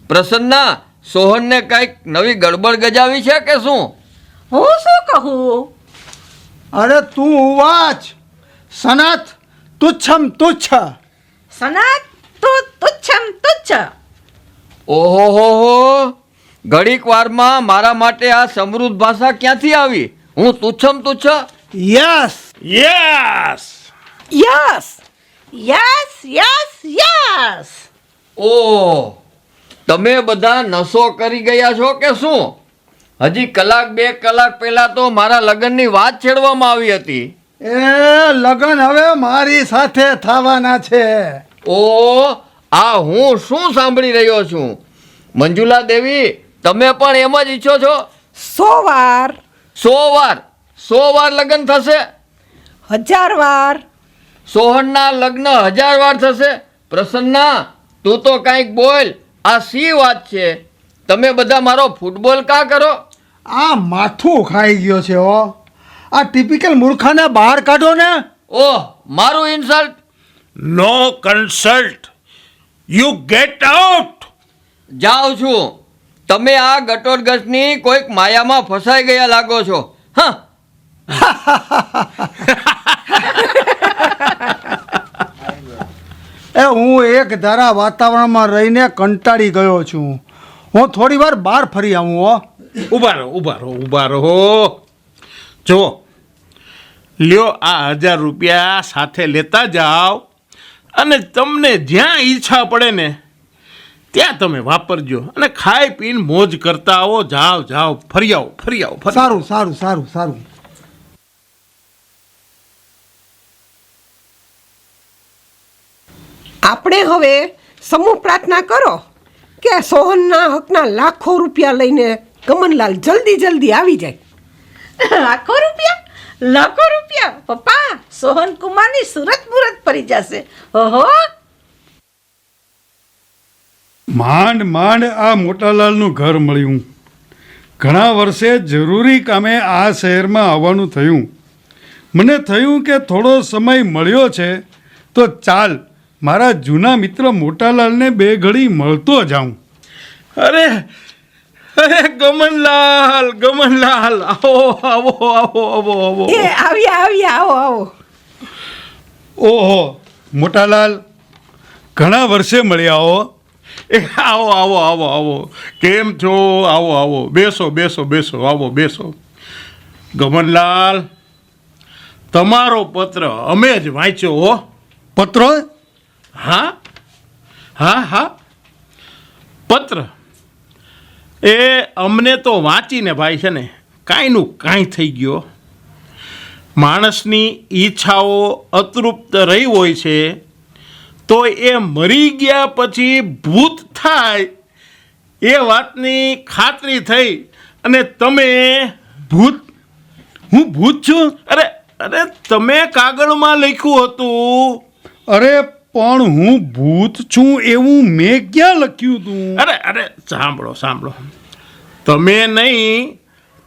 Speaker 6: પ્રસન્ના, સોહનને કંઈક નવી ગડબડ ગજાવી છે કે શું?
Speaker 5: હું શું કહું?
Speaker 4: અરે તું વાચ. સનત તુચ્છમ તુચ્છ.
Speaker 5: સનત તું તુચ્છમ તુચ્છ.
Speaker 6: ઓહો, ઘડીક વારમાં મારા માટે આ સમૃદ્ધ ભાષા ક્યાંથી આવી? હું તુચ્છમ તુચ્છ?
Speaker 4: Yes.
Speaker 1: Yes.
Speaker 2: Yes.
Speaker 5: Yes yes yes.
Speaker 6: Oh, તમે બધા નશો કરી ગયા છો કે શું? હજી 1-2 કલાક પહેલા તો મારા લગ્નની વાત છેડવામાં આવી હતી.
Speaker 4: એ લગન હવે મારી સાથે થવાના છે.
Speaker 6: ઓહ, આ હું શું સાંભળી રહ્યો છું? મંજુલા દેવી, તમે પણ એમ જ ઈચ્છો છો?
Speaker 2: 100 વાર.
Speaker 6: 100 વાર લગ્ન થશે?
Speaker 2: 1000 વાર.
Speaker 6: સોહનના લગ્ન 1000 વાર થશે? પ્રસન્ના, તું તો કંઈક બોલ. આ સી વાત છે? તમે બધા મારો ફૂટબોલ કા કરો?
Speaker 4: આ માથું ખાઈ ગયો છે હો. આ ટિપિકલ મૂર્ખાને બહાર કાઢો ને.
Speaker 6: ઓહ, મારું insult.
Speaker 1: No consult. You get out.
Speaker 6: જાઉં છું. તમે આ ગટોરગસની કોઈક માયામાં ફસાઈ ગયા લાગો છો. હા,
Speaker 4: હું એક ધારા વાતાવરણમાં રહીને કંટાળી ગયો છું. હું થોડી વાર બહાર ફરી આવું હો.
Speaker 1: ઊભા રહો. જો લ્યો, આ 1000 રૂપિયા સાથે લેતા જાઓ અને તમને જ્યાં ઈચ્છા પડે ને ત્યાં તમે વાપરજો અને ખાઈ પીને મોજ કરતા આવો. જાઓ, ફરી આવો.
Speaker 4: સારું સારું સારું સારું.
Speaker 2: આપણે હવે સમૂહ પ્રાર્થના કરો કે સોહનના હકના લાખો રૂપિયા લઈને ગમનલાલ જલ્દી આવી જાય.
Speaker 5: લાખો રૂપિયા પપ્પા, સોહન કુમારની સુરત મુરત પડી જશે. ઓહો,
Speaker 7: માંડ આ મોટાલાલનું ઘર મળ્યું. ઘણા વર્ષે જરૂરી કામે આ શહેરમાં આવવાનું થયું. મને થયું કે થોડો સમય મળ્યો છે તો ચાલ મારા જૂના મિત્ર મોટાલાલને 2 ઘડી મળતો જાઉં.
Speaker 1: અરે ગમનલાલ, આવો.
Speaker 2: એ આવ્યા આવો.
Speaker 7: ઓહો મોટાલાલ, ઘણા વર્ષે મળ્યા હો.
Speaker 1: એ આવો. કેમ છો? આવો. બેસો. આવો બેસો. ગમનલાલ, તમારો પત્ર અમે જ વાંચ્યો હો.
Speaker 7: પત્ર?
Speaker 1: હા, પત્ર એ અમને તો વાંચીને ભાઈ છે ને કાંઈ થઈ ગયો. માણસની ઈચ્છાઓ અતૃપ્ત રહી હોય છે તો એ મરી ગયા પછી ભૂત થાય એ વાતની ખાતરી થઈ અને તમે
Speaker 7: ભૂત? હું ભૂત છું?
Speaker 1: અરે તમે કાગળમાં લખ્યું હતું.
Speaker 7: અરે પણ હું ભૂત છું એવું મેં ક્યાં લખ્યું હતું?
Speaker 1: અરે સાંભળો.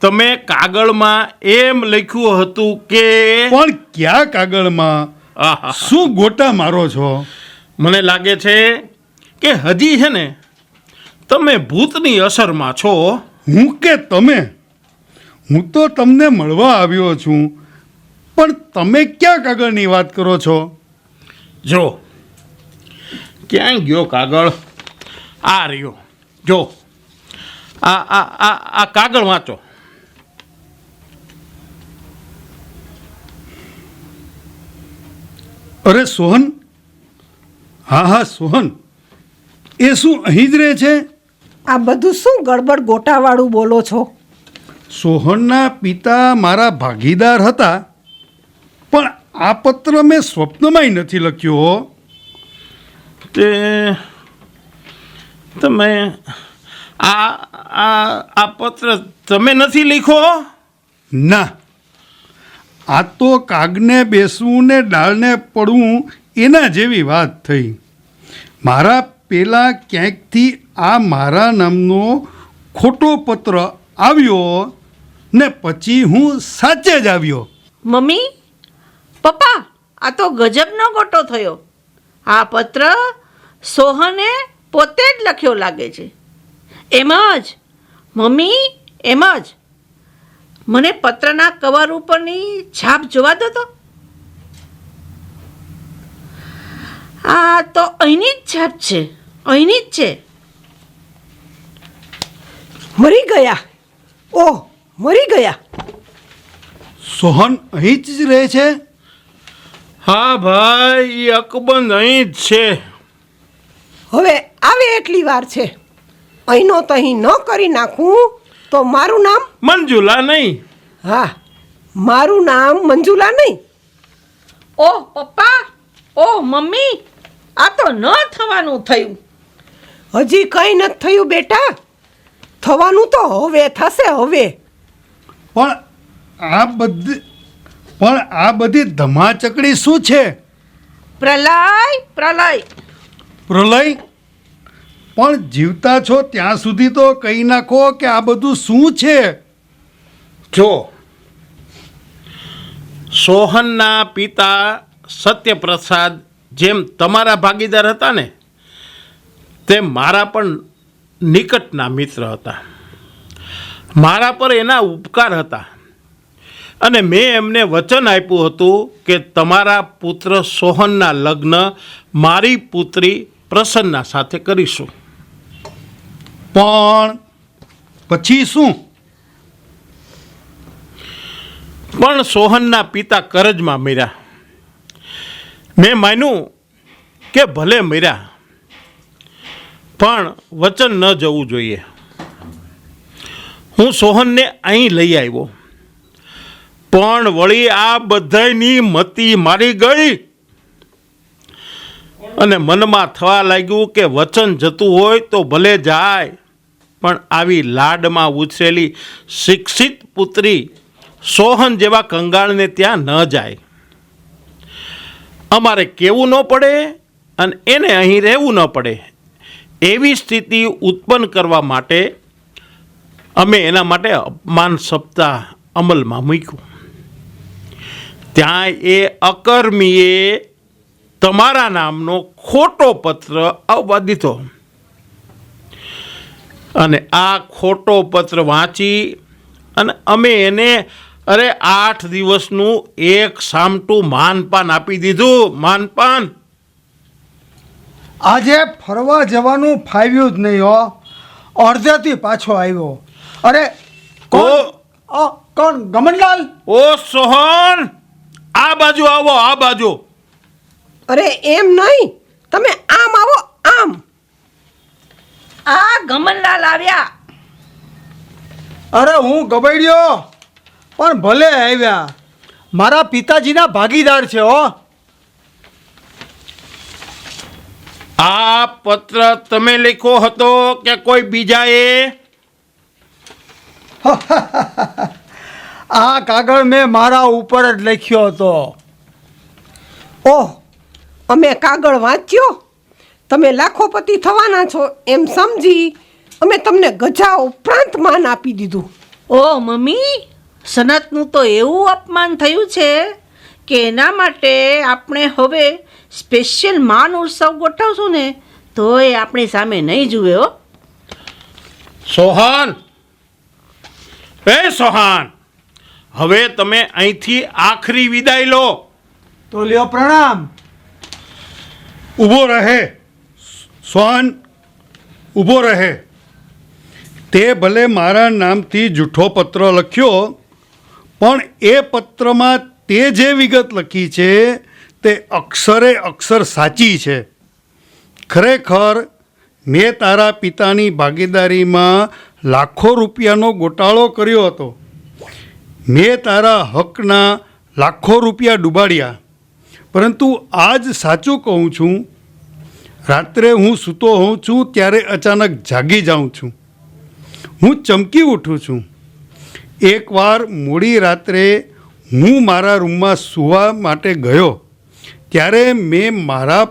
Speaker 1: તમે કાગળમાં એમ લખ્યું હતું કે
Speaker 7: પણ ક્યાં કાગળમાં?
Speaker 1: આહા,
Speaker 7: શું ગોટા મારો છો?
Speaker 1: મને લાગે છે કે હજી છે ને તમે ભૂતની અસરમાં છો.
Speaker 7: હું કે તમે? હું તો તમને મળવા આવ્યો છું, પણ તમે ક્યાં કાગળની વાત કરો છો?
Speaker 1: જો ક્યાં ગયો કાગળ? આ રહ્યો. જો આ કાગળ વાંચો.
Speaker 7: અરે સોહન, હા સોહન, એ શું અહીં જ રહે છે?
Speaker 2: આ બધું શું ગડબડ ગોટાવાળું બોલો છો?
Speaker 7: સોહનના પિતા મારા ભાગીદાર હતા, પણ આ પત્ર મેં સ્વપ્નમાંય નથી લખ્યો હો.
Speaker 1: તે તમે આ પત્ર તમે નથી લખ્યો?
Speaker 7: ના, આ તો કાગને બેસવું ને ડાળને પડવું એના જેવી વાત થઈ. મારા પેલા ક્યાંકથી આ મારા નામનો ખોટો પત્ર આવ્યો ને પછી હું સાચે જ આવ્યો.
Speaker 5: મમ્મી, પપ્પા, આ તો ગજબનો ગોટો થયો. આ પત્ર સોહને પોતે જ લખ્યો લાગે છે. એમ જ મમ્મી, એમ જ. મને પત્રના કવર ઉપરની છાપ જોવા દો તો. આ તો અહીંની જ છાપ છે, અહીંની જ છે.
Speaker 2: મરી ગયા.
Speaker 7: સોહન અહીં જ રહે છે?
Speaker 1: હા ભાઈ, એ અકબંધ અહીં જ છે.
Speaker 2: હવે આવે એટલી વાર છે. અહીંનો તો અહીં ન કરી નાખું તો મારું નામ
Speaker 1: મંજુલા નહીં.
Speaker 2: હા, મારું નામ મંજુલા નહીં.
Speaker 5: ઓહ પપ્પા, ઓહ મમ્મી, આ તો ન થવાનું થયું.
Speaker 2: હજી કંઈ નથી થયું બેટા. થવાનું તો હવે થશે. હવે
Speaker 7: પણ આ બધી ધમાચકડી શું છે?
Speaker 5: પ્રલય.
Speaker 7: પ્રલય? પણ જીવતા છો ત્યાં સુધી તો કહી નાખો કે આ બધું શું છે?
Speaker 1: જો સોહનના પિતા સત્યપ્રસાદ જેમ તમારા ભાગીદાર હતા ને તેમ મારા પણ નિકટના મિત્ર હતા. મારા પર એના ઉપકાર હતા અને મેં એમને વચન આપ્યું હતું કે તમારા પુત્ર સોહનના લગ્ન મારી પુત્રી પ્રસન્ના સાથે કરીશું.
Speaker 7: પણ પછી શું?
Speaker 1: પણ સોહનના પિતા કરજમાં મર્યા. મેં માન્યું કે ભલે મર્યા પણ વચન ન જવું જોઈએ. હું સોહનને અહીં લઈ આવ્યો, પણ વળી આ બધાયની મતી મારી ગઈ અને મનમાં થવા લાગ્યું કે વચન જતું હોય તો ભલે જાય, પણ આવી લાડમાં ઉછરેલી શિક્ષિત પુત્રી સોહન જેવા કંગાળને ત્યાં ન જાય. અમારે કેવું ન પડે અને એને અહીં રહેવું ન પડે એવી સ્થિતિ ઉત્પન્ન કરવા માટે અમે એના માટે અપમાન સપ્તાહ અમલમાં મૂક્યું. ત્યાં એ અકર્મીએ તમારા નામનો ખોટો પત્ર આવવા દીધો અને આ ખોટો પત્ર વાંચી અને અમે એને 8 દિવસનું એક સામટું માનપાન આપી દીધું. માનપાન
Speaker 4: આજે ફરવા જવાનું ફાવ્યું જ નહીં હો. અડધેથી પાછો આવ્યો. અરે કોણ ગમનલાલ?
Speaker 1: ઓ સોહન, આ બાજુ આવો, આ બાજુ.
Speaker 2: અરે એમ નહીં, તમે આમ આવો, આમ.
Speaker 5: આ ગમનલાલ આવ્યા.
Speaker 4: અરે હું ગબડ્યો, પણ ભલે આવ્યા. મારા પિતાજીના ભાગીદાર છે હો.
Speaker 1: આ પત્ર તમે લખ્યો હતો કે કોઈ બીજાએ?
Speaker 4: આ કાગળ મેં મારા ઉપર જ લખ્યો હતો.
Speaker 2: ઓહ, અમે કાગળ વાંચ્યો. તમે લાખોપતિ થવાના છો એમ સમજી અમે તમને ગજા ઉપરાંત માન આપી દીધું.
Speaker 5: ઓ મમ્મી, સનતનું તો એવું અપમાન થયું છે કે એના માટે આપણે હવે સ્પેશિયલ માન ઉત્સવ ગોઠવશું ને તોય આપણી સામે નહીં જુએ હો.
Speaker 1: સોહન, એ સોહન, હવે તમે અહીંથી આખરી વિદાય લો.
Speaker 4: તો લ્યો પ્રણામ.
Speaker 7: ઊભો રહે સોહન, ઊભો રહે. તે ભલે મારા નામથી જૂઠો પત્ર લખ્યો, પણ એ પત્રમાં તે જે વિગત લખી છે તે અક્ષરે અક્ષર સાચી છે. ખરેખર મેં તારા પિતાની ભાગીદારીમાં લાખો રૂપિયાનો ગોટાળો કર્યો હતો. મેં તારા હકના લાખો રૂપિયા ડૂબાડ્યા. પરંતુ આજ સાચું કહું છું, રાત્રે હું સૂતો હોઉં છું ત્યારે અચાનક જાગી જાઉં છું. હું ચમકી ઉઠું છું. એકવાર મોડી રાત્રે હું મારા રૂમમાં સૂવા માટે ગયો ત્યારે મેં મારા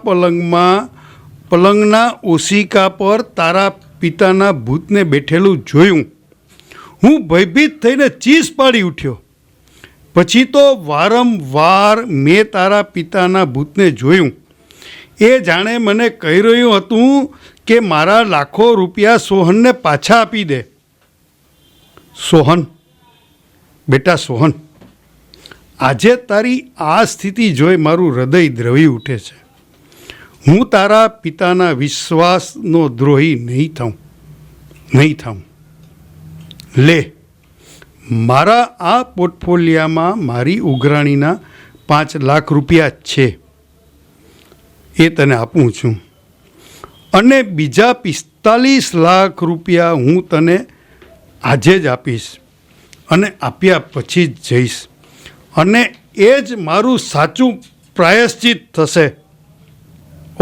Speaker 7: પલંગના ઓશિકા પર તારા પિતાના ભૂતને બેઠેલું જોયું. હું ભયભીત થઈને ચીસ પાડી ઉઠ્યો. પછી તો વારંવાર મેં તારા પિતાના ભૂતને જોયું. એ જાણે મને કહી રહ્યું હતું કે મારા લાખો રૂપિયા સોહનને પાછા આપી દે. સોહન, બેટા સોહન, આજે તારી આ સ્થિતિ જોઈ મારું હૃદય દ્રવી ઉઠે છે. હું તારા પિતાના વિશ્વાસનો દ્રોહી નહીં થાઉં. લે, મારા આ પોર્ટફોલિયામાં મારી ઉઘરાણીના 5 લાખ રૂપિયા છે, એ તને આપું છું. અને બીજા 45 લાખ રૂપિયા હું તને આજે જ આપીશ અને આપ્યા પછી જ જઈશ. અને એ જ મારું સાચું પ્રાયશ્ચિત થશે.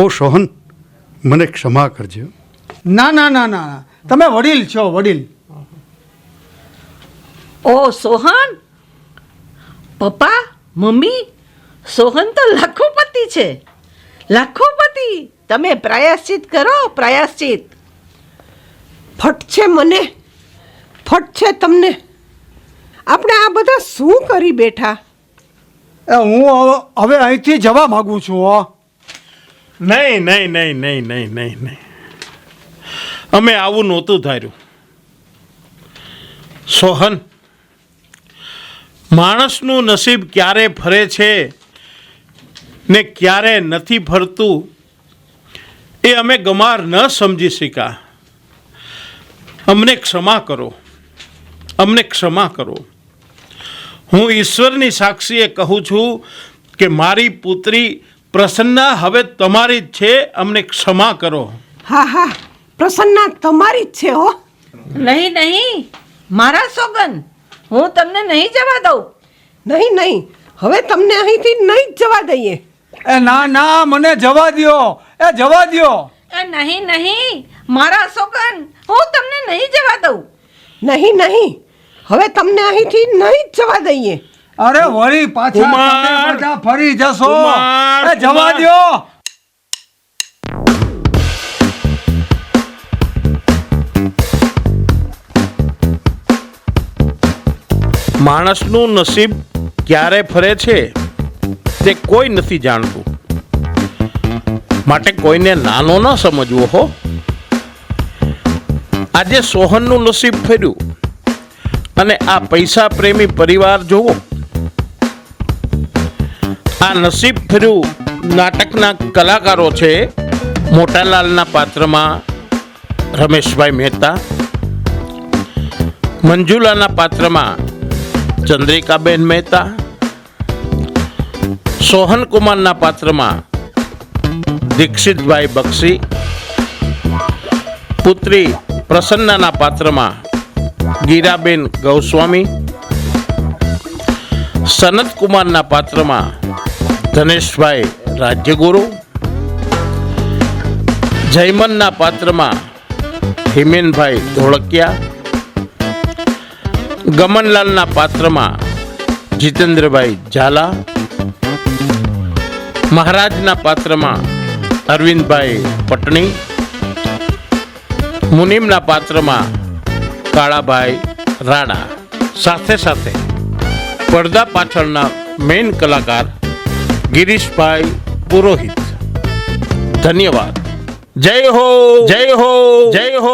Speaker 7: ઓ સોહન, મને ક્ષમા કરજો.
Speaker 4: ના ના ના ના, તમે વડીલ છો, વડીલ.
Speaker 5: ઓ સોહન, પપ્પા, મમ્મી, સોહન તો લાખોપતિ છે. લાખોપતિ, તમે પ્રાયશ્ચિત કરો, પ્રાયશ્ચિત.
Speaker 2: ફટ છે મને, ફટ છે તમને. આપણે આ બધા શું કરી બેઠા?
Speaker 4: હું હવે અહીંથી જવા માગું છું હો.
Speaker 1: નહીં નહીં નહીં નહીં નહીં નહીં નહીં, અમે આવું નહોતું ધાર્યું. સોહન, માણસનું નસીબ ક્યારે ફરે છે ને ક્યારે નથી ફરતું એ અમે ગમાર ન સમજી શક્યા. અમને ક્ષમા કરો, અમને ક્ષમા કરો. હું ઈશ્વરની સાક્ષીએ કહું છું કે મારી પુત્રી પ્રસન્ના હવે તમારી જ છે. અમને ક્ષમા કરો.
Speaker 2: હા હા, પ્રસન્ના તમારી જ છે હો.
Speaker 5: નહીં નહીં, મારા સોગન, હું તમને નહીં જવા દઉં.
Speaker 2: નહીં નહીં, હવે તમને અહીંથી નહીં જ જવા દઈએ.
Speaker 4: એ ના ના, મને જવા દ્યો, એ જવા દ્યો.
Speaker 5: એ નહીં નહીં, મારા સોગન, હું તમને નહીં જવા દઉં.
Speaker 2: નહીં નહીં, હવે તમને અહીંથી નહીં જ જવા દઈએ.
Speaker 4: અરે વળી પાછા
Speaker 1: કુમાર!
Speaker 4: તમે બધા ફરી જશો.
Speaker 1: કુમાર!
Speaker 4: એ જવા
Speaker 1: કુમાર!
Speaker 4: દ્યો.
Speaker 1: માણસનું નસીબ ક્યારે ફરે છે તે કોઈ નથી જાણતું. માટે કોઈને નાનો ન સમજવો હો. આજે સોહનનું નસીબ ફર્યું અને આ પૈસા પ્રેમી પરિવાર જોવો. આ નસીબ ફર્યું નાટકના કલાકારો છે. મોટાલાલના પાત્રમાં રમેશભાઈ મહેતા, મંજુલાના પાત્રમાં ચંદ્રિકાબેન મહેતા, સોહનકુમારના પાત્રમાં દીક્ષિતભાઈ બક્ષી, પુત્રી પ્રસન્નાના પાત્રમાં ગીરાબેન ગૌસ્વામી, સનતકુમારના પાત્રમાં ધનેશભાઈ રાજ્યગુરુ, જયમનના પાત્રમાં હિમેનભાઈ ધોળકિયા, ગમનલાલના પાત્રમાં જીતેન્દ્રભાઈ ઝાલા, મહારાજના પાત્રમાં અરવિંદભાઈ પટણી, મુનિમના પાત્રમાં કાળાભાઈ રાણા. સાથે સાથે પડદા પાછળના મેઇન કલાકાર ગિરીશભાઈ પુરોહિત. ધન્યવાદ. જય હો, જય હો, જય હો.